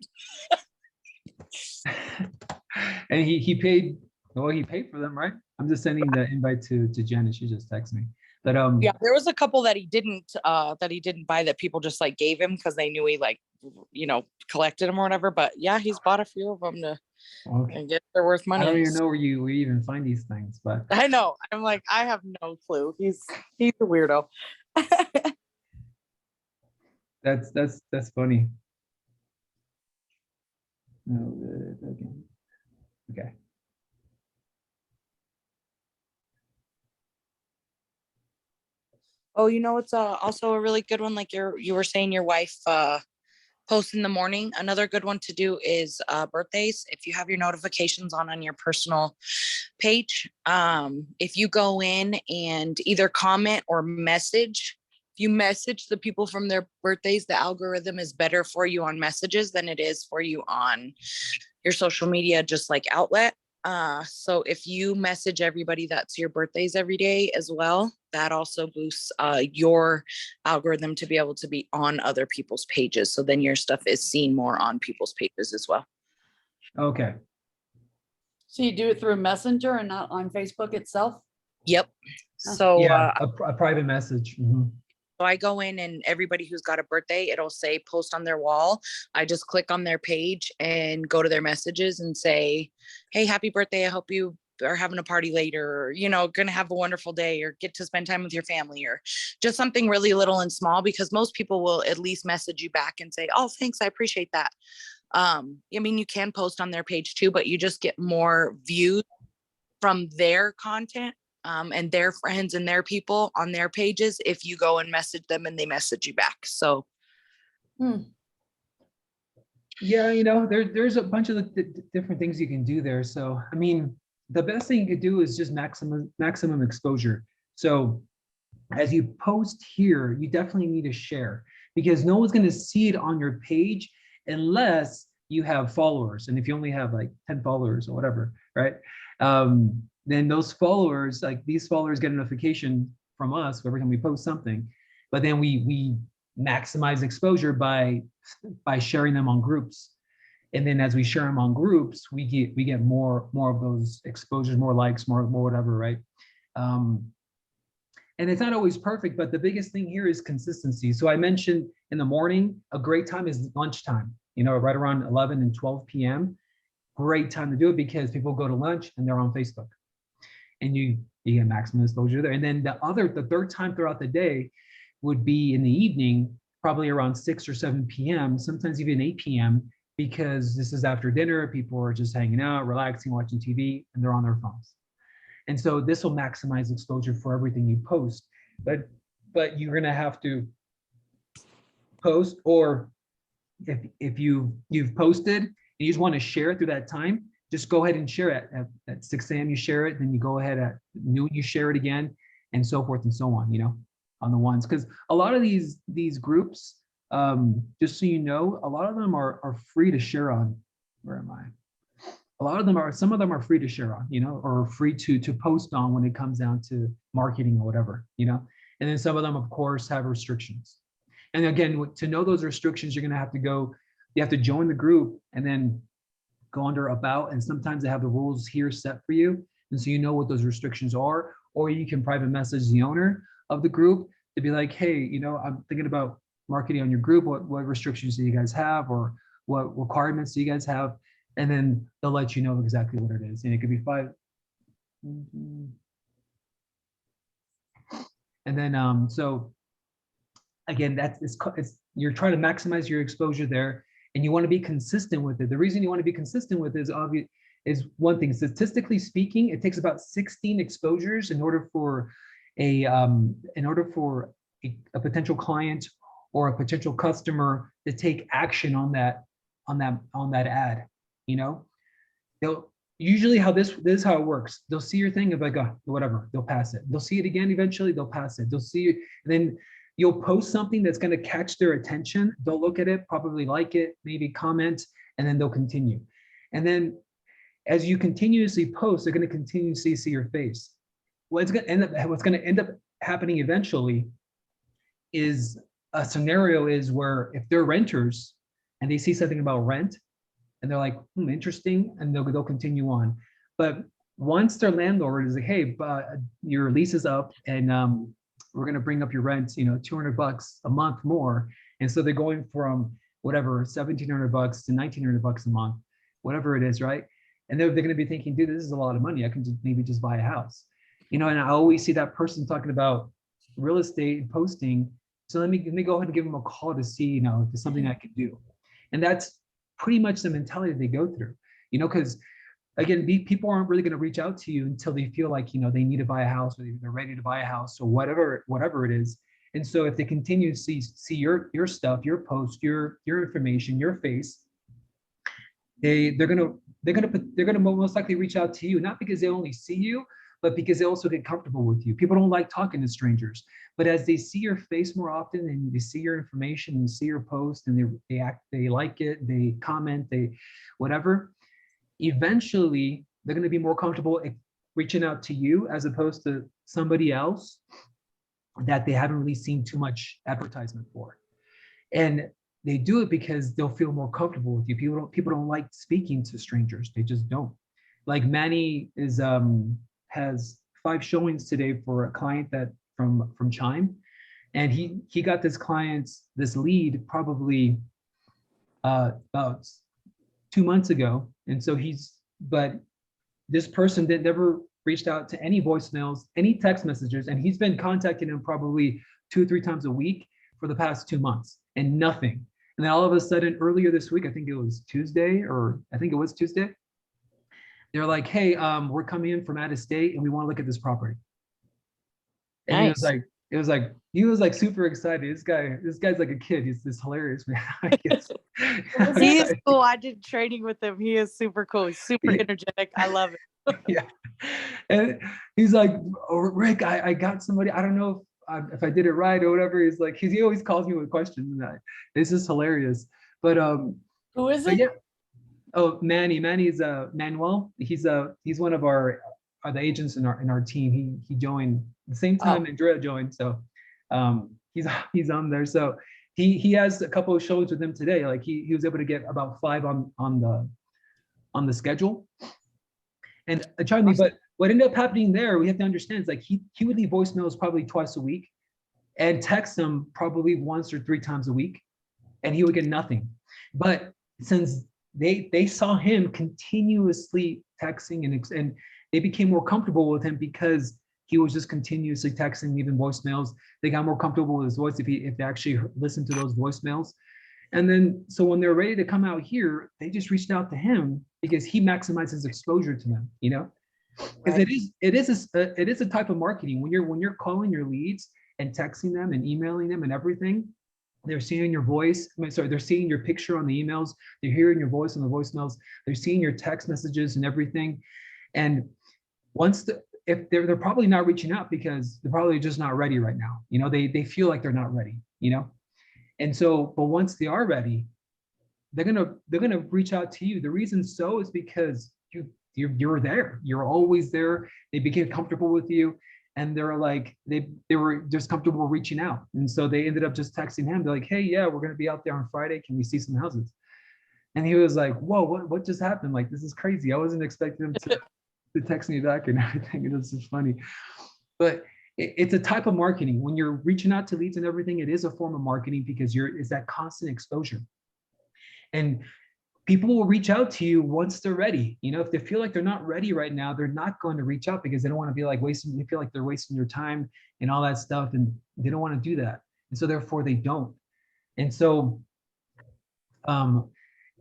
And he paid. Well, he paid for them, right? I'm just sending the invite to Janet. She just texted me. But Yeah, there was a couple that he didn't buy that people just like gave him because they knew he like, you know, collected them or whatever. But yeah, he's bought a few of them to okay. and get they're worth money. I don't even know where you even find these things, but I know. I'm like, I have no clue. He's a weirdo. that's funny. No, okay. Oh, you know, it's also a really good one. Like you were saying, your wife posts in the morning. Another good one to do is birthdays. If you have your notifications on your personal page, if you go in and either comment or message, if you message the people from their birthdays, the algorithm is better for you on messages than it is for you on your social media, just like outlet. So if you message everybody that's your birthdays every day as well, that also boosts your algorithm to be able to be on other people's pages. So then your stuff is seen more on people's pages as well. Okay. So you do it through Messenger and not on Facebook itself? Yep. So Yeah, a private message. Mhm. So I go in and everybody who's got a birthday, it'll say post on their wall. I just click on their page and go to their messages and say, hey, happy birthday. I hope you are having a party later, or, you know, going to have a wonderful day, or get to spend time with your family, or just something really little and small, because most people will at least message you back and say, oh, thanks, I appreciate that. I mean, you can post on their page too, but you just get more views from their content. And their friends and their people on their pages if you go and message them and they message you back. So yeah, you know, there's a bunch of different things you can do there. So I mean, the best thing you could do is just maximum exposure. So as you post here, you definitely need to share, because no one's going to see it on your page unless you have followers. And if you only have like 10 followers or whatever, right? Then those followers, like these followers get a notification from us every time we post something, but then we maximize exposure by sharing them on groups. And then as we share them on groups, we get more of those exposures, more likes, more whatever, right? And it's not always perfect, but the biggest thing here is consistency. So I mentioned in the morning, a great time is lunchtime, you know, right around 11 and 12 p.m. Great time to do it, because people go to lunch and they're on Facebook, and you get maximum exposure there. And then the third time throughout the day would be in the evening, probably around 6 or 7 p.m., sometimes even 8 p.m., because this is after dinner, people are just hanging out, relaxing, watching TV, and they're on their phones. And so this will maximize exposure for everything you post. But you're gonna have to post, or if you've posted and you just want to share it through that time, just go ahead and share it at 6 a.m. You share it, then you go ahead at noon, you share it again, and so forth and so on, you know, on the ones. Because a lot of these groups, just so you know, a lot of them are free to share on. Where am I? A lot of them are, some of them are free to share on, you know, or free to post on when it comes down to marketing or whatever, you know. And then some of them, of course, have restrictions. And again, to know those restrictions, you're going to have to go, you have to join the group and then go under about, and sometimes they have the rules here set for you. And so you know what those restrictions are, or you can private message the owner of the group to be like, hey, you know, I'm thinking about marketing on your group. What restrictions do you guys have, or what requirements do you guys have? And then they'll let you know exactly what it is. And it could be 5. And then, so again, it's you're trying to maximize your exposure there, and you want to be consistent with it. The reason you want to be consistent with it is obvious, is one thing. Statistically speaking, it takes about 16 exposures in order for a potential client or a potential customer to take action on that ad. You know, they'll usually, how this is how it works. They'll see your thing and be like, oh, whatever, they'll pass it. They'll see it again, eventually they'll pass it. They'll see it, and then you'll post something that's going to catch their attention. They'll look at it, probably like it, maybe comment, and then they'll continue. And then as you continuously post, they're going to continuously see your face. What's going to end up happening eventually is a scenario is where if they're renters and they see something about rent and they're like, interesting, and they'll continue on. But once their landlord is like, hey, your lease is up, and we're going to bring up your rent, you know, $200 a month more. And so they're going from whatever, $1,700 to $1,900 a month, whatever it is, right? And they're going to be thinking, dude, this is a lot of money. I can maybe just buy a house, you know. And I always see that person talking about real estate and posting. So let me go ahead and give them a call to see, you know, if it's something I can do. And that's pretty much the mentality they go through, you know, because again, people aren't really going to reach out to you until they feel like, you know, they need to buy a house, or they're ready to buy a house, or whatever it is. And so if they continue to see your stuff, your post, your information, your face, they're gonna most likely reach out to you, not because they only see you, but because they also get comfortable with you. People don't like talking to strangers, but as they see your face more often, and they see your information and see your post, and they like it, they comment, they whatever, eventually they're going to be more comfortable reaching out to you as opposed to somebody else that they haven't really seen too much advertisement for. And they do it because they'll feel more comfortable with you. People don't like speaking to strangers. They just don't. Like Manny has 5 showings today for a client that from Chime, and he got this lead probably about 2 months ago. And so but this person never reached out to any voicemails, any text messages, and he's been contacting him probably 2 or 3 times a week for the past 2 months, and nothing. And then all of a sudden, earlier this week, I think it was Tuesday, they're like, hey, we're coming in from out of state and we want to look at this property. And Nice. he was like super excited. This guy's like a kid. He's this hilarious man. He is cool. I did training with him. He is super cool. He's super energetic. I love it. Yeah. And he's like, oh, Rick, I got somebody, I don't know if I did it right or whatever. He's like, he always calls me with questions, and it's just hilarious. But Who is but it? yeah, oh, Manny's Manuel. He's one of our the agents in our team. He joined the same time Oh, Andrea joined. So he's on there. So he has a couple of shows with him today. Like he was able to get about 5 on the schedule. And Charlie, awesome. but what ended up happening there, we have to understand, is like he would leave voicemails probably twice a week and text them probably once or 3 times a week, and he would get nothing. But since they saw him continuously texting and they became more comfortable with him because he was just continuously texting, even voicemails. They got more comfortable with his voice if they actually listened to those voicemails. And then, so when they're ready to come out here, they just reached out to him because he maximizes exposure to them, you know? Because Right. it is a type of marketing. When you're calling your leads and texting them and emailing them and everything, they're seeing your voice. I mean, sorry, they're seeing your picture on the emails. They're hearing your voice on the voicemails. They're seeing your text messages and everything. And once if they're probably not reaching out because they're probably just not ready right now. You know, they feel like they're not ready. You know, and so, but once they are ready, they're gonna reach out to you. The reason so is because you're there. You're always there. They became comfortable with you, and they're like they were just comfortable reaching out. And so they ended up just texting him. They're like, hey, yeah, we're gonna be out there on Friday. Can we see some houses? And he was like, whoa, what just happened? Like, this is crazy. I wasn't expecting him to text me back and everything. It was just funny. But it's a type of marketing. When you're reaching out to leads and everything, it is a form of marketing because it's that constant exposure. And people will reach out to you once they're ready. You know, if they feel like they're not ready right now, they're not going to reach out because they don't want to be like wasting, they feel like they're wasting your time and all that stuff. And they don't want to do that. And so therefore they don't. And so, um,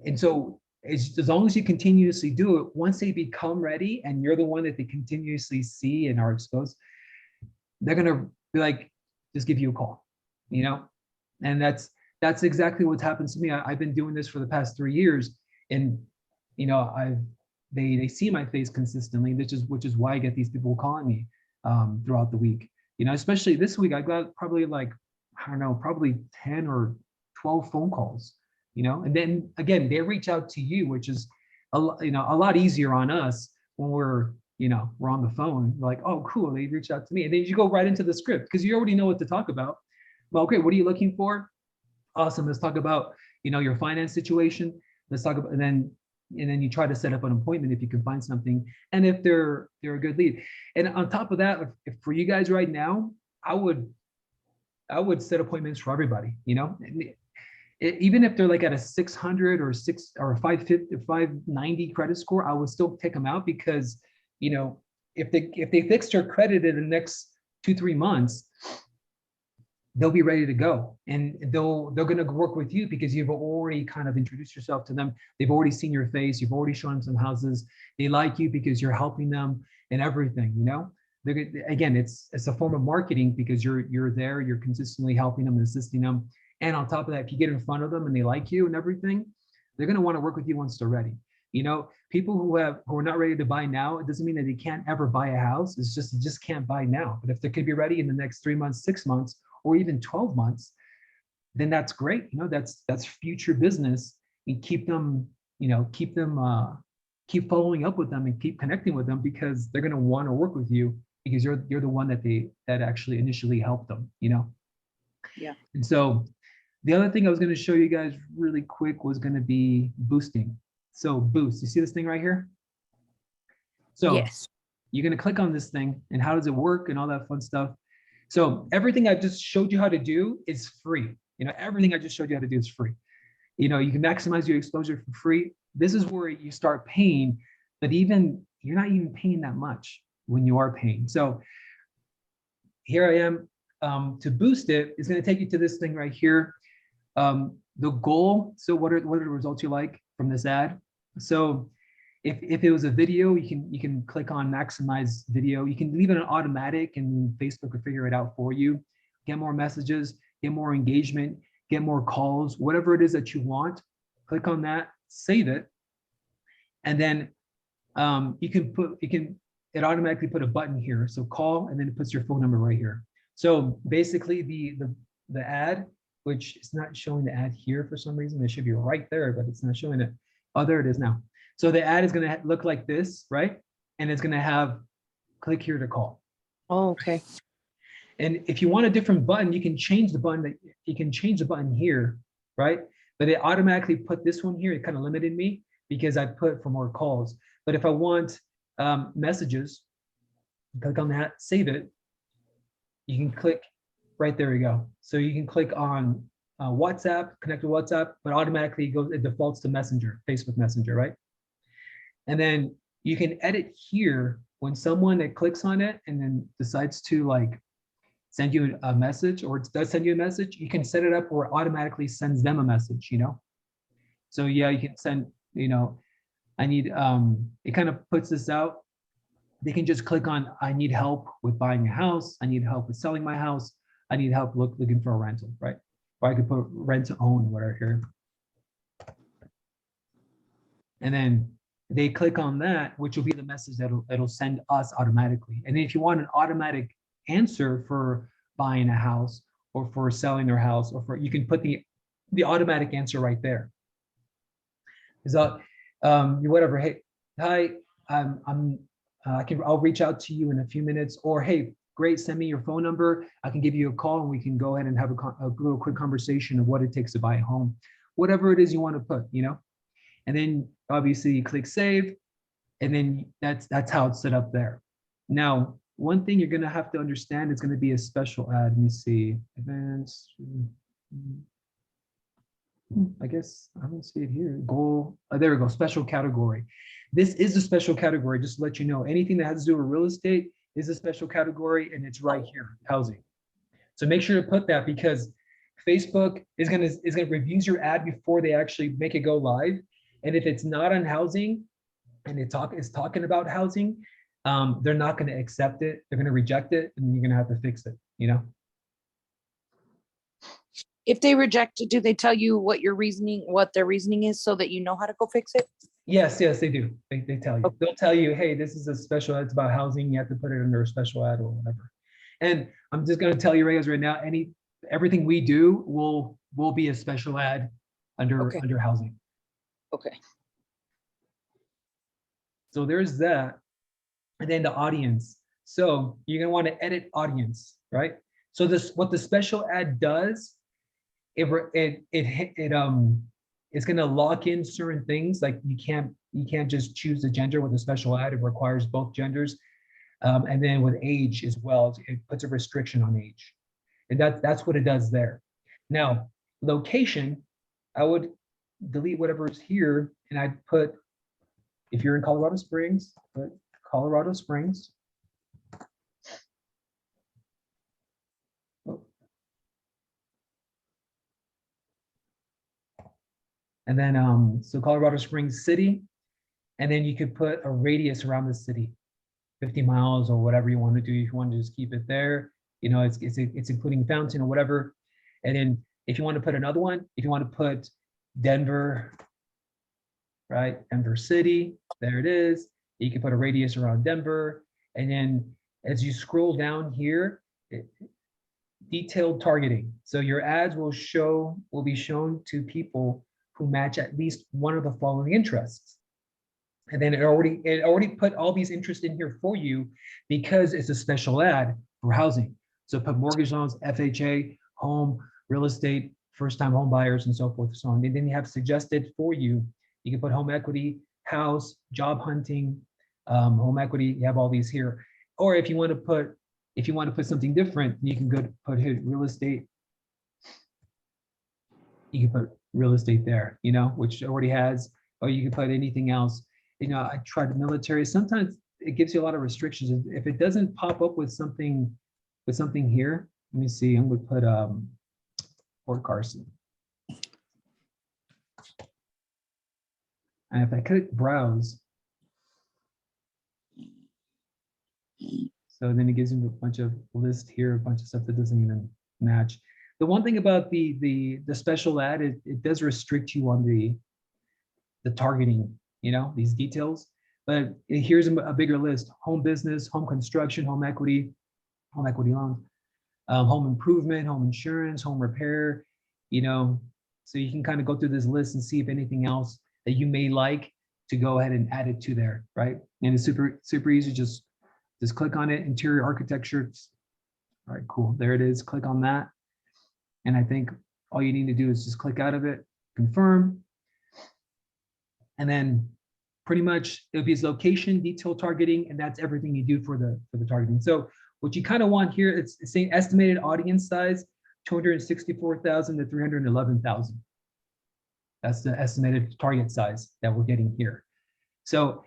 and so as long as you continuously do it, once they become ready and you're the one that they continuously see and are exposed, they're gonna be like, just give you a call, you know? And that's exactly what's happened to me. I've been doing this for the past 3 years, and you know, they see my face consistently, which is why I get these people calling me throughout the week. You know, especially this week, I got probably like, I don't know, probably 10 or 12 phone calls, you know, and then again, they reach out to you, which is a lot easier on us when we're on the phone. We're like, oh, cool, they reached out to me. And then you go right into the script because you already know what to talk about. Well, okay, what are you looking for? Awesome. Let's talk about, your finance situation. Let's talk about, and then you try to set up an appointment if you can find something. And if they're a good lead. And on top of that, if for you guys right now, I would set appointments for everybody, even if they're like at a 600 or 550, 590 credit score, I would still take them out because, if they fix their credit in the next 2-3 months, they'll be ready to go, and they're going to work with you because you've already kind of introduced yourself to them. They've already seen your face. You've already shown them some houses. They like you because you're helping them and everything. Again, it's a form of marketing because you're there. You're consistently helping them and assisting them. And on top of that, if you get in front of them and they like you and everything, they're going to want to work with you once they're ready. People who are not ready to buy now, it doesn't mean that they can't ever buy a house. It's just can't buy now. But if they could be ready in the next 3 months, 6 months, or even 12 months, then that's great. That's future business. And keep following up with them and keep connecting with them because they're going to want to work with you because you're the one that actually initially helped them. Yeah. And so the other thing I was going to show you guys really quick was going to be boosting. So boost, you see this thing right here? So Yes. you're going to click on this thing and how does it work and all that fun stuff. So everything I just showed you how to do is free. Everything I just showed you how to do is free. You can maximize your exposure for free. This is where you start paying, but you're not even paying that much when you are paying. So here I am. To boost it, it's going to take you to this thing right here. The goal. So what are the results you like from this ad? So if it was a video, you can click on maximize video. You can leave it on automatic and Facebook will figure it out for you. Get more messages, get more engagement, get more calls, whatever it is that you want. Click on that, save it. And then it automatically put a button here. So call, and then it puts your phone number right here. So basically the ad, which is not showing the ad here for some reason, it should be right there, but it's not showing it. Oh, there it is now. So the ad is gonna look like this, right? And it's gonna have click here to call. Oh, okay. And if you want a different button, you can change the button here, right? But it automatically put this one here. It kind of limited me because I put for more calls. But if I want messages, click on that, save it. You can click right there. You go. So you can click on WhatsApp, connect to WhatsApp, but automatically it defaults to Messenger, Facebook Messenger, right? And then you can edit here when someone that clicks on it and then decides to like send you a message, or it does send you a message, you can set it up where it automatically sends them a message, you know? So yeah, you can send, you know, I need, it kind of puts this out. They can just click on, I need help with buying a house. I need help with selling my house. I need help looking for a rental, right? Or I could put rent to own, whatever here. And then they click on that, which will be the message that'll send us automatically. And if you want an automatic answer for buying a house or for selling their house, or for, you can put the automatic answer right there. So whatever, hey, hi, I'll reach out to you in a few minutes, or hey, great, send me your phone number. I can give you a call and we can go ahead and have a little quick conversation of what it takes to buy a home, whatever it is you want to put, you know. And then obviously you click save, and then that's how it's set up there. Now, one thing you're going to have to understand is going to be a special ad. Let me see, advanced. I guess I don't see it here. Goal. Oh, there we go. Special category. This is a special category. Just to let you know, anything that has to do with real estate is a special category, and it's right here, housing. So make sure to put that, because Facebook is gonna review your ad before they actually make it go live. And if it's not on housing, and is talking about housing, they're not going to accept it. They're going to reject it, and you're going to have to fix it, you know? If they reject it, do they tell you what their reasoning is so that you know how to go fix it? Yes, they do. They tell you. They'll tell you, hey, this is a special ad, it's about housing. You have to put it under a special ad or whatever. And I'm just going to tell you right now, everything we do will be a special ad under housing. Okay. So there's that. And then the audience. So you're gonna want to edit audience, right? So what the special ad does, it's gonna lock in certain things. Like you can't just choose the gender with a special ad. It requires both genders. And then with age as well, it puts a restriction on age. And that's what it does there. Now, location, I would delete whatever is here, and I'd put, if you're in Colorado Springs, put Colorado Springs. Oh. And then, so Colorado Springs City, and then you could put a radius around the city, 50 miles or whatever you want to do. If you want to just keep it there, you know, it's including Fountain or whatever. And then if you want to put another one, if you want to put Denver, right? Denver City, there it is. You can put a radius around Denver. And then as you scroll down here, detailed targeting. So your ads will be shown to people who match at least one of the following interests. And then it already put all these interests in here for you because it's a special ad for housing. So put mortgage loans, FHA, home, real estate, first-time home buyers, and so forth and so on. And then you have suggested for you. You can put home equity, house, job hunting, home equity. You have all these here. Or if you want to put something different, you can go to put real estate. You can put real estate there, you know, which already has, or you can put anything else. You know, I tried the military. Sometimes it gives you a lot of restrictions. If it doesn't pop up with something here, let me see. I'm going to put Fort Carson. And if I click browse, so then it gives you a bunch of list here, a bunch of stuff that doesn't even match. The one thing about the special ad, it does restrict you on the targeting, you know, these details. But here's a bigger list: home business, home construction, home equity loans, home improvement, home insurance, home repair, you know, so you can kind of go through this list and see if anything else that you may like to go ahead and add it to there, right? And it's super easy. Just click on it, interior architecture. All right, cool. There it is. Click on that. And I think all you need to do is just click out of it, confirm. And then pretty much it'll be its location, detail targeting, and that's everything you do for the targeting. So what you kind of want here, it's saying estimated audience size, 264,000 to 311,000. That's the estimated target size that we're getting here. So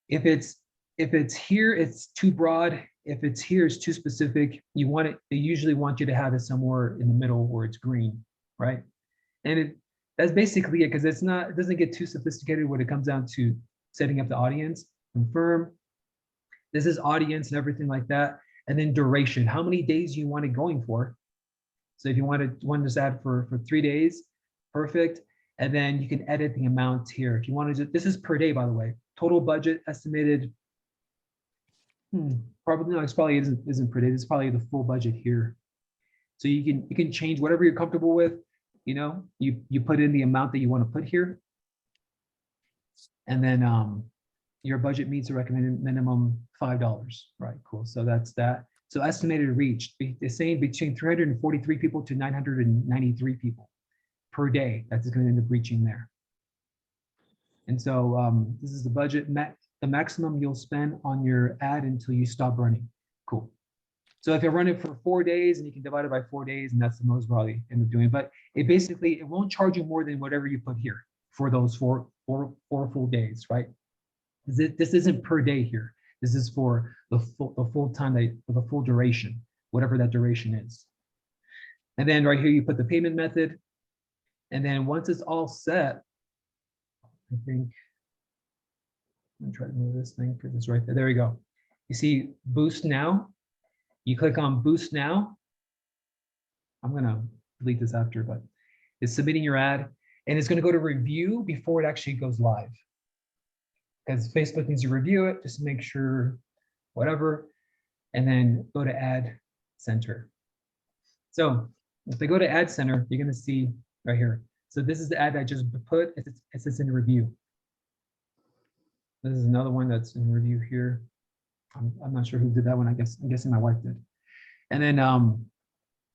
if it's here, it's too broad. If it's here, it's too specific. You want it, they usually want you to have it somewhere in the middle where it's green, right? And that's basically it, because it doesn't get too sophisticated when it comes down to setting up the audience. Confirm. This is audience and everything like that. And then duration, how many days you want it going for. So if you want this ad for 3 days, perfect. And then you can edit the amount here. If you want to, this is per day, by the way. Total budget estimated. Probably no, it's probably isn't per day. It's probably the full budget here. So you can change whatever you're comfortable with. You know, you put in the amount that you want to put here. And then your budget meets a recommended minimum $5. Right, cool. So that's that. So estimated reach, they're saying between 343 people to 993 people per day. That's going to end up reaching there. And so this is the budget, the maximum you'll spend on your ad until you stop running. Cool. So if you run it for 4 days and you can divide it by 4 days, and that's the most probably end up doing. But it won't charge you more than whatever you put here for those four full days, right? This isn't per day here. This is for the full time, for the full duration, whatever that duration is. And then right here, you put the payment method. And then once it's all set, I think, I'm gonna try to move this thing because it's right there. There we go. You see Boost Now. You click on Boost Now. I'm gonna delete this after, but it's submitting your ad, and it's gonna go to review before it actually goes live. Because Facebook needs to review it just to make sure, whatever, and then go to Ad Center. So if they go to Ad Center, you're gonna see right here. So this is the ad I just put. It's in review. This is another one that's in review here. I'm not sure who did that one. I'm guessing my wife did. And then,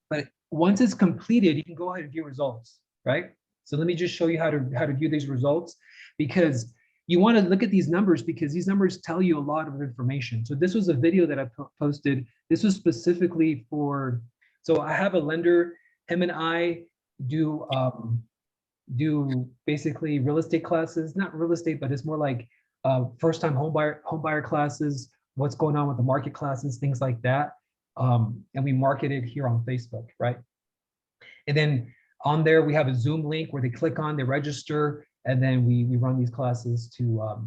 but once it's completed, you can go ahead and view results, right? So let me just show you how to view these results, because you want to look at these numbers, because these numbers tell you a lot of information. So this was a video that I posted. This was specifically for, so I have a lender, him and I do basically real estate classes, not real estate, but it's more like first-time home buyer classes, what's going on with the market classes, things like that. And we market it here on Facebook, right? And then on there, we have a Zoom link where they click on, they register, and then we run these classes to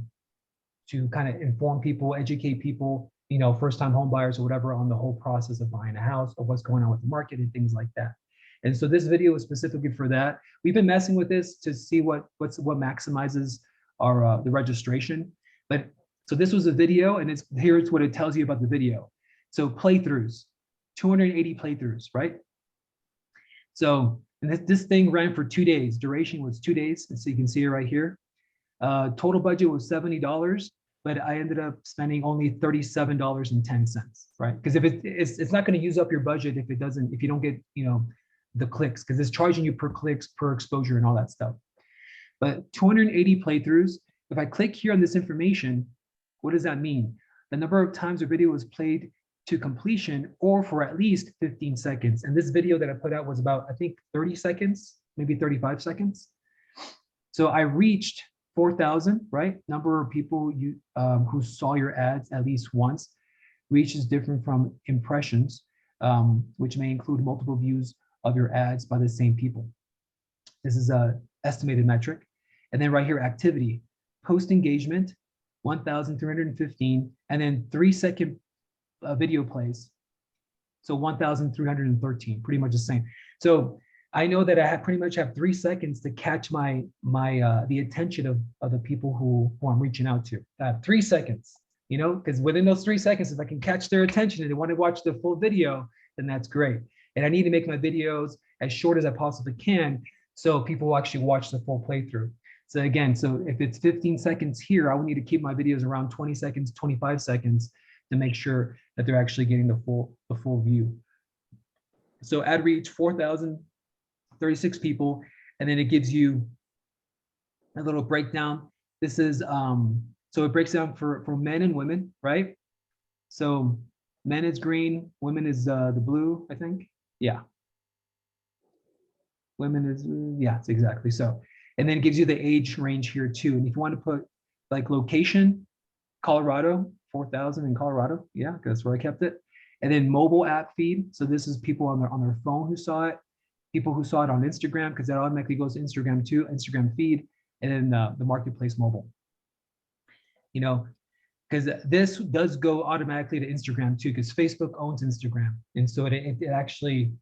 kind of inform people, educate people, you know, first-time home buyers or whatever, on the whole process of buying a house, or what's going on with the market and things like that. And so this video is specifically for that. We've been messing with this to see what maximizes our the registration. But so this was a video, and here's what it tells you about the video. So playthroughs, 280 playthroughs, right? So and this thing ran for 2 days. Duration was 2 days, and so you can see it right here. Total budget was $70, but I ended up spending only $37.10, right? Because if it's not going to use up your budget if you don't get, you know, the clicks, because it's charging you per clicks, per exposure, and all that stuff. But 280 playthroughs. If I click here on this information, what does that mean? The number of times a video was played to completion, or for at least 15 seconds. And this video that I put out was about, I think, 30 seconds, maybe 35 seconds. So I reached 4,000, right? Number of people who saw your ads at least once. Reach is different from impressions, which may include multiple views of your ads by the same people. This is a estimated metric. And then right here, activity, post engagement, 1,315, and then 3-second video plays. So 1,313, pretty much the same. So I know that I have pretty much have 3 seconds to catch the attention of the people who I'm reaching out to. 3 seconds, because within those 3 seconds, if I can catch their attention and they want to watch the full video, then that's great. And I need to make my videos as short as I possibly can so people will actually watch the full playthrough. So again, so if it's 15 seconds here, I will need to keep my videos around 20 seconds, 25 seconds to make sure that they're actually getting the full view. So ad reach 4,036 people, and then it gives you a little breakdown. This is so it breaks down for men and women, right? So men is green, women is the blue, I think. Yeah. Women is, yeah, it's exactly so. And then it gives you the age range here too. And if you want to put like location, Colorado, 4,000 in Colorado. Yeah, that's where I kept it. And then mobile app feed. So this is people on their phone who saw it, people who saw it on Instagram, because that automatically goes to Instagram too, Instagram feed, and then the marketplace mobile. Because this does go automatically to Instagram too, because Facebook owns Instagram. And so it actually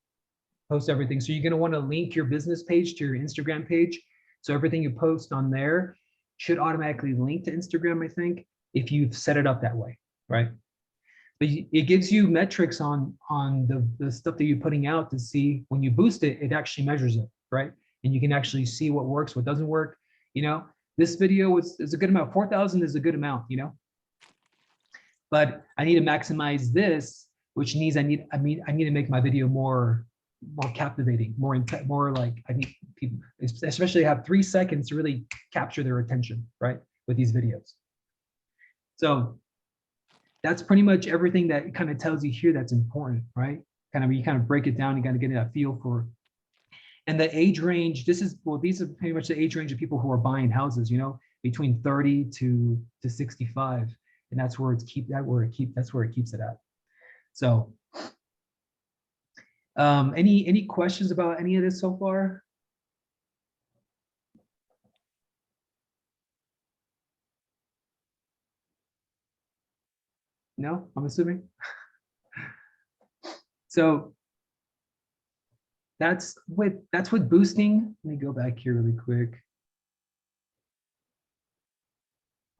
posts everything. So you're going to want to link your business page to your Instagram page. So everything you post on there should automatically link to Instagram, I think, if you've set it up that way, right? But it gives you metrics on the stuff that you're putting out to see when you boost it, it actually measures it, right? And you can actually see what works, what doesn't work. This video is a good amount. 4,000 is a good amount, But I need to maximize this, which means I need to make my video more captivating, more like, I need people, especially have 3 seconds to really capture their attention, right? With these videos. So that's pretty much everything that kind of tells you here that's important, right? You kind of break it down, you got to get a feel for. And the age range, these are pretty much the age range of people who are buying houses, between 30 to 65. And that's where it keeps it at. So any questions about any of this so far? No, I'm assuming. So that's with boosting. Let me go back here really quick.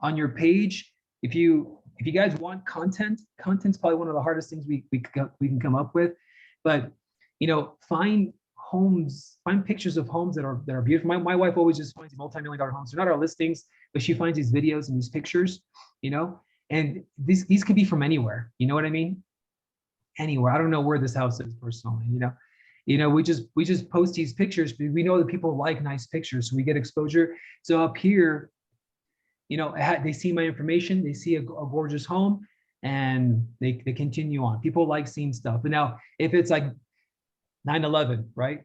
On your page, if you guys want content's probably one of the hardest things we can come up with. But find pictures of homes that are beautiful. My wife always just finds multi-million-dollar homes. They're not our listings, but she finds these videos and these pictures, and these could be from anywhere. You know what I mean? Anywhere. I don't know where this house is personally. We just post these pictures, but we know that people like nice pictures, so we get exposure. So up here, they see my information, they see a gorgeous home, and they continue on. People like seeing stuff. But now, if it's like 9/11, right?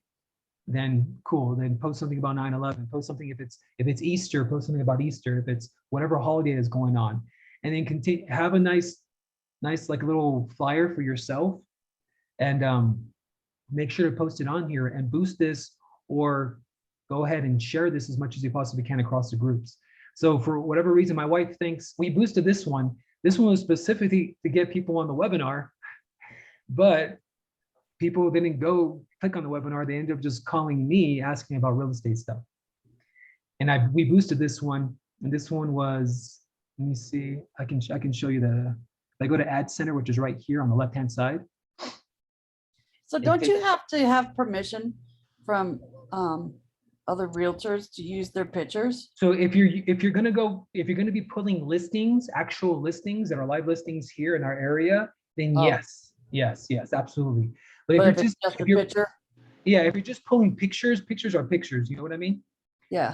Then cool. Then post something about 9/11. Post something if it's Easter. Post something about Easter. If it's whatever holiday is going on, and then continue have a nice like little flyer for yourself, and make sure to post it on here and boost this, or go ahead and share this as much as you possibly can across the groups. So for whatever reason, my wife thinks we boosted this one. This one was specifically to get people on the webinar, but people didn't go click on the webinar. They ended up just calling me, asking about real estate stuff. And we boosted this one, and this one was, let me see, I can show you if I go to Ad Center, which is right here on the left-hand side. So don't you have to have permission from other realtors to use their pictures? So if you're gonna be pulling listings, actual listings that are live listings here in our area, then yes, absolutely. But if you're just a picture, yeah, if you're just pulling pictures are pictures. You know what I mean? Yeah.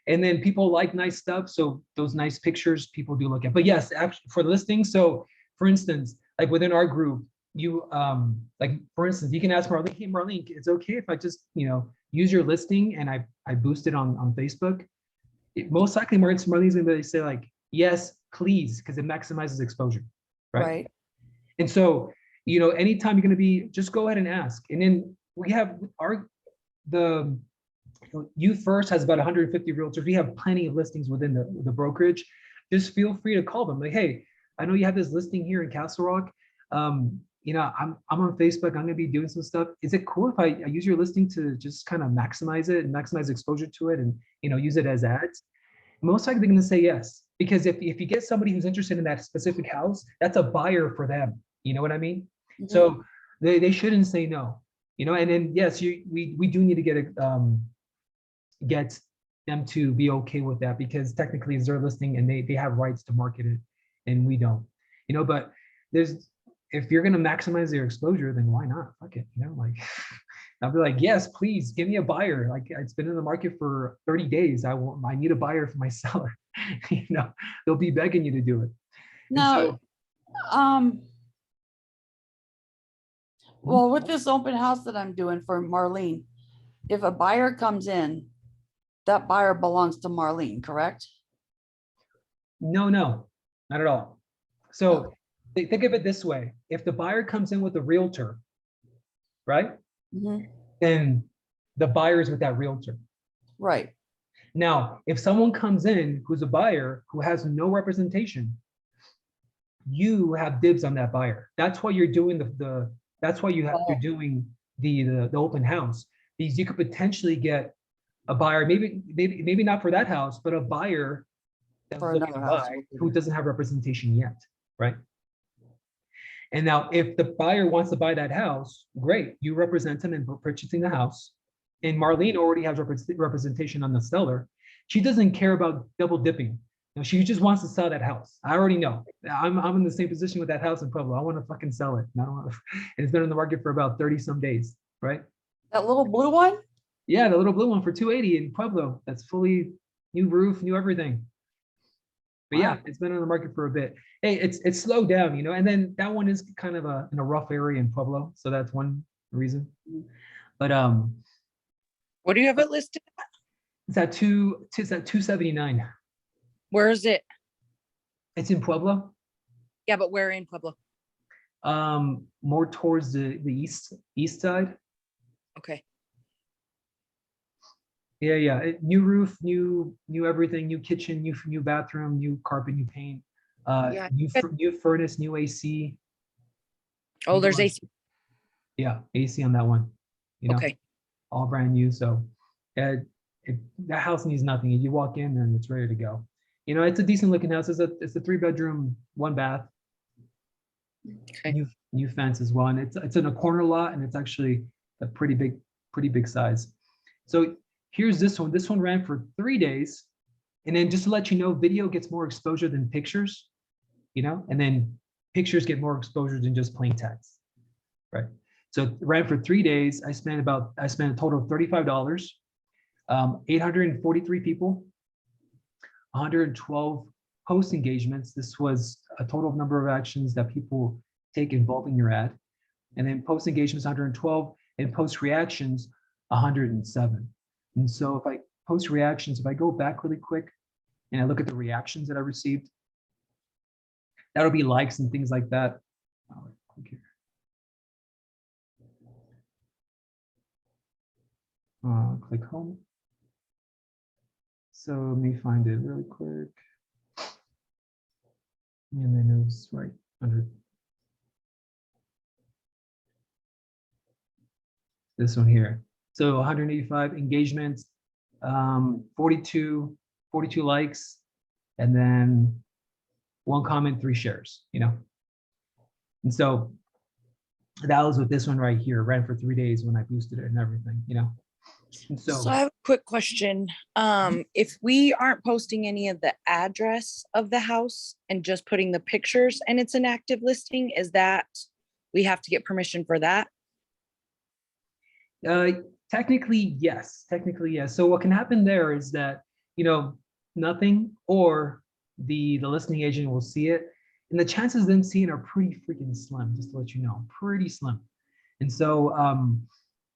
And then people like nice stuff, so those nice pictures people do look at. But yes, actually for the listings. So for instance, like within our group, you like for instance, you can ask Marlene, hey Marlene, it's okay if I just use your listing and I boost it on Facebook? Most likely Marlene's gonna say like, yes, please, because it maximizes exposure, right? And so anytime you're gonna be, just go ahead and ask. And then we have Youth First has about 150 realtors. We have plenty of listings within the brokerage. Just feel free to call them like, hey, I know you have this listing here in Castle Rock. I'm on Facebook, I'm gonna be doing some stuff. Is it cool if I use your listing to just kind of maximize it and maximize exposure to it and, use it as ads? Most likely they're gonna say yes, because if you get somebody who's interested in that specific house, that's a buyer for them. You know what I mean? Mhm. So they shouldn't say no, and then yes, we do need to get them to be okay with that, because technically it's their listing and they have rights to market it and we don't, but if you're going to maximize their exposure, then why not? Fuck it, like I'll be like, yes, please give me a buyer. Like, it's been in the market for 30 days. I need a buyer for my seller. They'll be begging you to do it. And Now, so, well, with this open house that I'm doing for Marlene, if a buyer comes in, that buyer belongs to Marlene, correct? no, not at all. So think of it this way. If the buyer comes in with a realtor, right? Mhm. Then the buyer is with that realtor. Right. Now, if someone comes in who's a buyer who has no representation, you have dibs on that buyer. That's why you're doing you're doing the open house, because you could potentially get a buyer, maybe not for that house, but a buyer that's For looking to another house. buy who doesn't have representation yet, right? And now if the buyer wants to buy that house, great, you represent them in purchasing the house. And Marlene already has representation on the seller. She doesn't care about double dipping. She just wants to sell that house. I already know. I'm in the same position with that house in Pueblo. I want to fucking sell it. And I don't want to, and it's been on the market for about 30 some days, right? That little blue one? Yeah, the little blue one for 280 in Pueblo. That's fully new roof, new everything. But yeah, Wow. it's been on the market for a bit. Hey, it's slowed down, and then that one is kind of in a rough area in Pueblo, so that's one reason. But What do you have it listed? it's at 279. Where is it? It's in Pueblo. Yeah, but where in Pueblo? More towards the east side. Okay. Yeah. New roof, new everything, new kitchen, new bathroom, new carpet, new paint, Yeah. new furnace, new AC. Oh, there's AC. Yeah, AC on that one. Okay. All brand new. So that house needs nothing. You walk in and it's ready to go. It's a decent looking house. It's a 3-bedroom, 1 bath. Okay. New fence as well, and it's in a corner lot, and it's actually a pretty big size. So here's this one. This one ran for 3 days, and then just to let you know, video gets more exposure than pictures, and then pictures get more exposure than just plain text, right? So it ran for 3 days. I spent a total of $35. 843 people, 112 post engagements. This was a total number of actions that people take involving your ad. And then post engagements, 112, and post reactions, 107. And so if I post reactions, if I go back really quick and I look at the reactions that I received, that'll be likes and things like that. Click here. Click home. So let me find it really quick. And then it was right under this one here. So 185 engagements, 42 likes, and then 1 comment, 3 shares, And so that was with this one right here. It ran for 3 days when I boosted it and everything, And So I have a quick question. If we aren't posting any of the address of the house and just putting the pictures and it's an active listing, is that we have to get permission for that? Technically, yes. So what can happen there is that, nothing, or the listing agent will see it. And the chances of them seeing are pretty freaking slim, just to let you know, pretty slim. And so,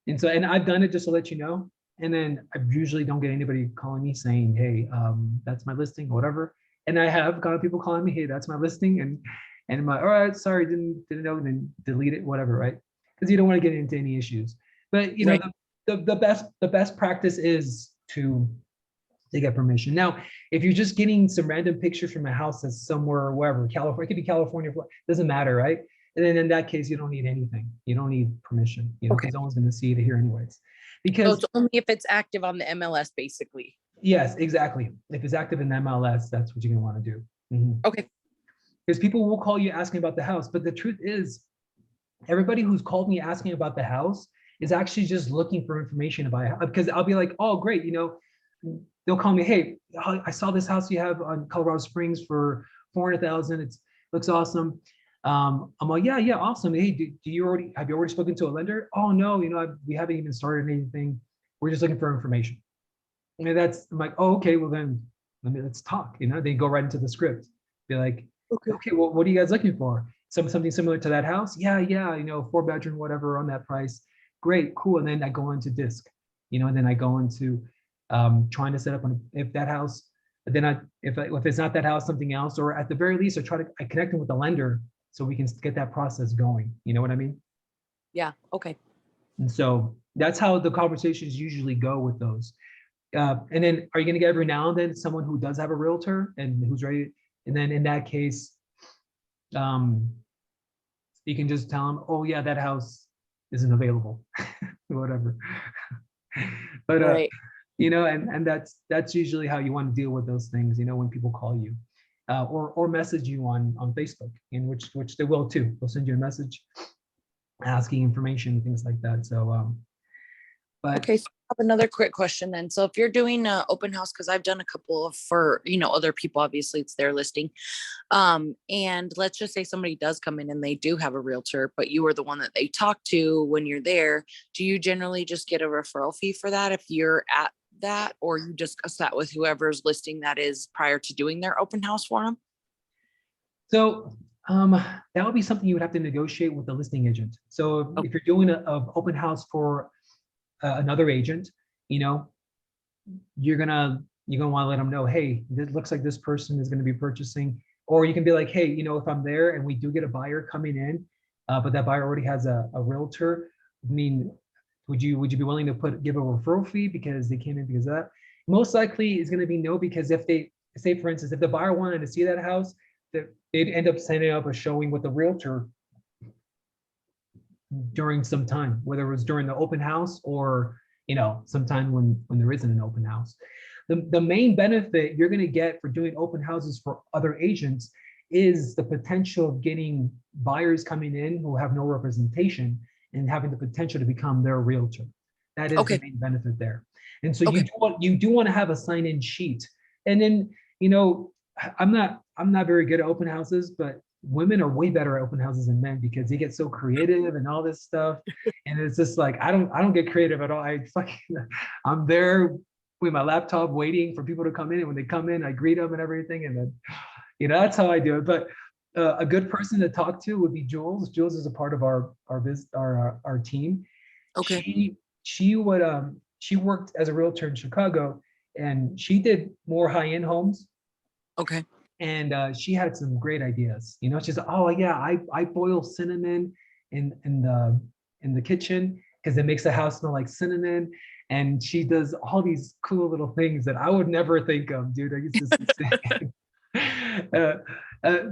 and I've done it just to let you know. And then I usually don't get anybody calling me saying, hey, that's my listing or whatever. And I have got people calling me, hey, that's my listing. And I'm like, all right, sorry, didn't know, and then delete it, whatever, right? Because you don't want to get into any issues. But Right. The best practice is to get permission. Now, if you're just getting some random pictures from a house that's somewhere, wherever, California, it could be California, doesn't matter, right? And then in that case, you don't need anything. You don't need permission, you know, Okay. because no one's going to see it here anyways. So Because it's only if it's active on the MLS, basically. yes, exactly. If it's active in MLS, that's what you're going to want to do. Mhm. Okay. Because people will call you asking about the house, but the truth is, everybody who's called me asking about the house is actually just looking for information about it. Because I'll be like, oh, great, you know, they'll call me, hey, I saw this house you have on Colorado Springs for 400,000. It looks awesome. I'm like, yeah, awesome. Hey, have you already spoken to a lender? Oh no, you know, we haven't even started anything. We're just looking for information. I mean, I'm like, oh, okay, well then, let's talk. You know, they go right into the script. Be like, okay, well, what are you guys looking for? Something similar to that house? Yeah, you know, 4-bedroom, whatever, on that price. Great, cool. And then I go into disc, you know, and then I go into trying to set up if that house, then if it's not that house, something else, or at the very least, I connect them with the lender so we can get that process going. You know what I mean? Yeah. Okay. And so that's how the conversations usually go with those. And then are you going to get every now and then someone who does have a realtor and who's ready? And then in that case, you can just tell them, oh yeah, that house isn't available, whatever. But Right. you know, and that's usually how you want to deal with those things, you know, when people call you or message you on Facebook, in which they will too. They'll send you a message asking information and things like that. So but Okay, so I have another quick question then. So if you're doing an open house, because I've done a couple of for, other people, obviously it's their listing. And let's just say somebody does come in and they do have a realtor, but you are the one that they talk to when you're there. Do you generally just get a referral fee for that if you're at that, or you discuss that with whoever's listing that is prior to doing their open house for them? So that would be something you would have to negotiate with the listing agent. So Oh. if you're doing a open house for another agent, you know, you're gonna want to let them know, hey, this looks like this person is going to be purchasing, or you can be like, hey, you know, if I'm there and we do get a buyer coming in, but that buyer already has a realtor, I mean, would you be willing to give a referral fee because they came in because of that? Most likely is going to be no, because if they say, for instance, if the buyer wanted to see that house, they'd end up setting up a showing with the realtor during some time, whether it was during the open house or, you know, sometime when there isn't an open house. The main benefit you're going to get for doing open houses for other agents is the potential of getting buyers coming in who have no representation and having the potential to become their realtor. That is Okay. the main benefit there. And so Okay. you do want to have a sign-in sheet. And then, you know, I'm not very good at open houses, but women are way better at open houses than men because they get so creative and all this stuff. And it's just like, I don't get creative at all. I'm there with my laptop waiting for people to come in. And when they come in, I greet them and everything. And then, you know, that's how I do it. But a good person to talk to would be Jules. Jules is a part of our team. Okay. She worked as a realtor in Chicago, and she did more high-end homes. Okay. And she had some great ideas. You know, she's like, oh yeah, I boil cinnamon in the kitchen because it makes the house smell like cinnamon. And she does all these cool little things that I would never think of, dude. I used to say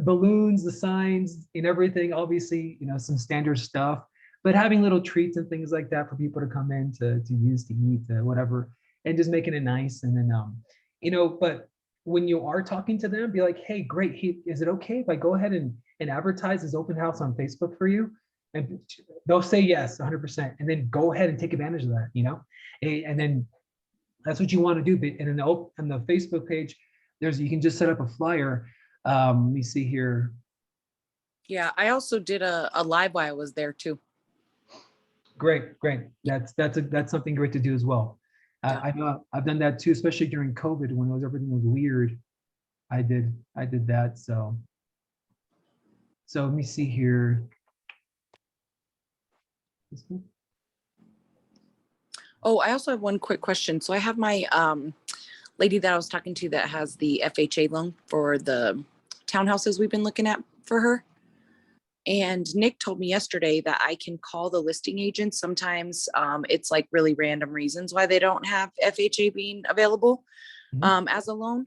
balloons, the signs, and everything. Obviously, you know, some standard stuff, but having little treats and things like that for people to come in to use, to eat, whatever, and just making it nice. And then, you know, but when you are talking to them, be like, hey, great. Is it okay if I go ahead and advertise this open house on Facebook for you? And they'll say yes, 100%. And then go ahead and take advantage of that, you know? And then that's what you want to do. And in the Facebook page, you can just set up a flyer. Let me see here. Yeah, I also did a live while I was there too. Great. That's something great to do as well. Yeah. I know I've done that too, especially during COVID when everything was weird. I did that. So let me see here. Oh, I also have one quick question. So I have my lady that I was talking to that has the FHA loan for the townhouses we've been looking at for her. And Nick told me yesterday that I can call the listing agent. Sometimes it's like really random reasons why they don't have FHA being available as a loan.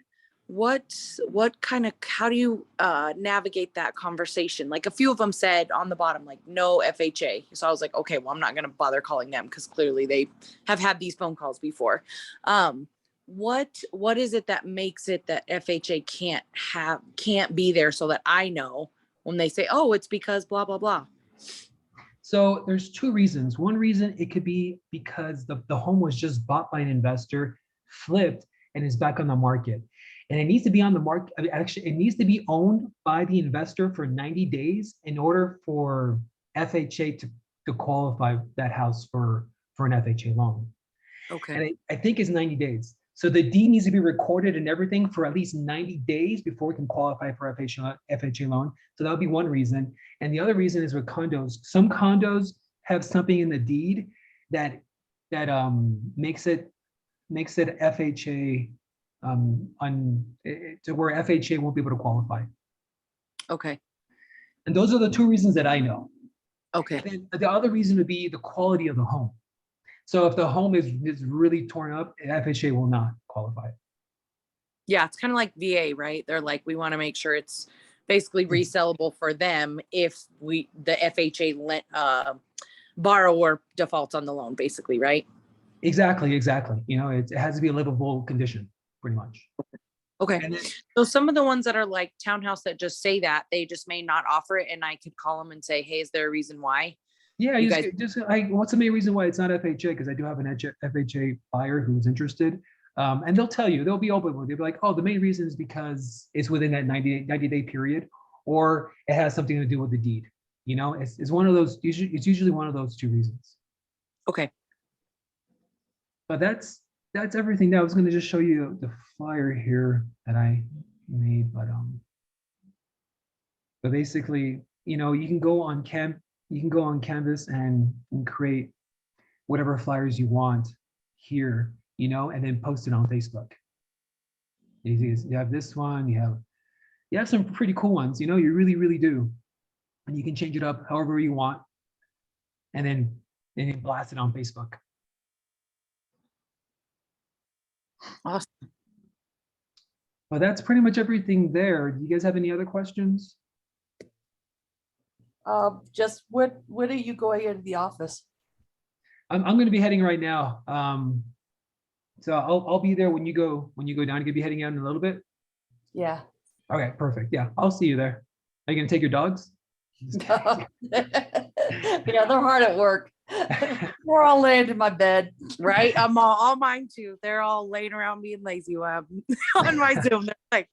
how do you navigate that conversation? Like a few of them said on the bottom, like no FHA. So I was like, okay, well, I'm not going to bother calling them because clearly they have had these phone calls before. What is it that makes it that FHA can't be there so that I know when they say, oh, it's because blah, blah, blah. So there's two reasons. One reason, it could be because the home was just bought by an investor, flipped, and is back on the market. And it needs to be on the market. I mean, actually, it needs to be owned by the investor for 90 days in order for FHA to qualify that house for an FHA loan. Okay. And I think it's 90 days. So the deed needs to be recorded and everything for at least 90 days before we can qualify for FHA loan. So that would be one reason. And the other reason is with condos. Some condos have something in the deed that makes it FHA to where FHA won't be able to qualify. Okay. And those are the two reasons that I know. Okay. And the other reason would be the quality of the home. So if the home is really torn up, FHA will not qualify. Yeah, it's kind of like VA, right? They're like, we want to make sure it's basically resellable for them if the FHA borrower defaults on the loan, basically, right? Exactly. You know, it has to be a livable condition, pretty much. Okay. And then, So some of the ones that are like townhouse that just say that, they just may not offer it, and I could call them and say, hey, is there a reason why? yeah, You what's the main reason why it's not FHA? Because I do have an FHA buyer who's interested. And they'll tell you, they'll be open with it. They'll be like, oh, the main reason is because it's within that 90-day period, or it has something to do with the deed. You know, it's one of those, it's usually one of those two reasons. Okay. But that's everything. Now I was going to just show you the flyer here that I made, but basically, you know, you can go on Canvas and create whatever flyers you want here, you know, and then post it on Facebook. You have this one, you have some pretty cool ones, you know, you really do. And you can change it up however you want, and then blast it on Facebook. Awesome. But that's pretty much everything there. Do you guys have any other questions? Just when are you going into the office? I'm going to be heading right now. So I'll be there when you go down. You're going to be heading out in a little bit. Yeah. Okay, perfect. Yeah, I'll see you there. Are you going to take your dogs? Yeah, they're hard at work. We're all laying in my bed. Right. I'm all mine too. They're all laying around being lazy while I'm on my Zoom. They're like,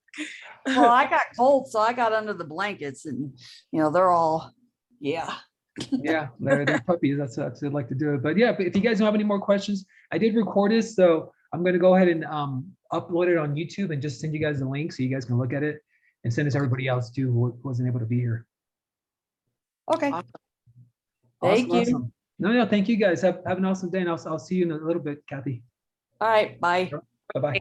Well, I got cold, so I got under the blankets, and you know, they're all, yeah. Yeah, they're puppies. That's what I'd like to do it. But yeah, but if you guys don't have any more questions, I did record this, so I'm going to go ahead and upload it on YouTube and just send you guys the link so you guys can look at it and send it to everybody else too who wasn't able to be here. Okay. Awesome. Thank you. Awesome. No, thank you guys. Have an awesome day, and I'll see you in a little bit, Kathy. All right. Bye. Bye-bye.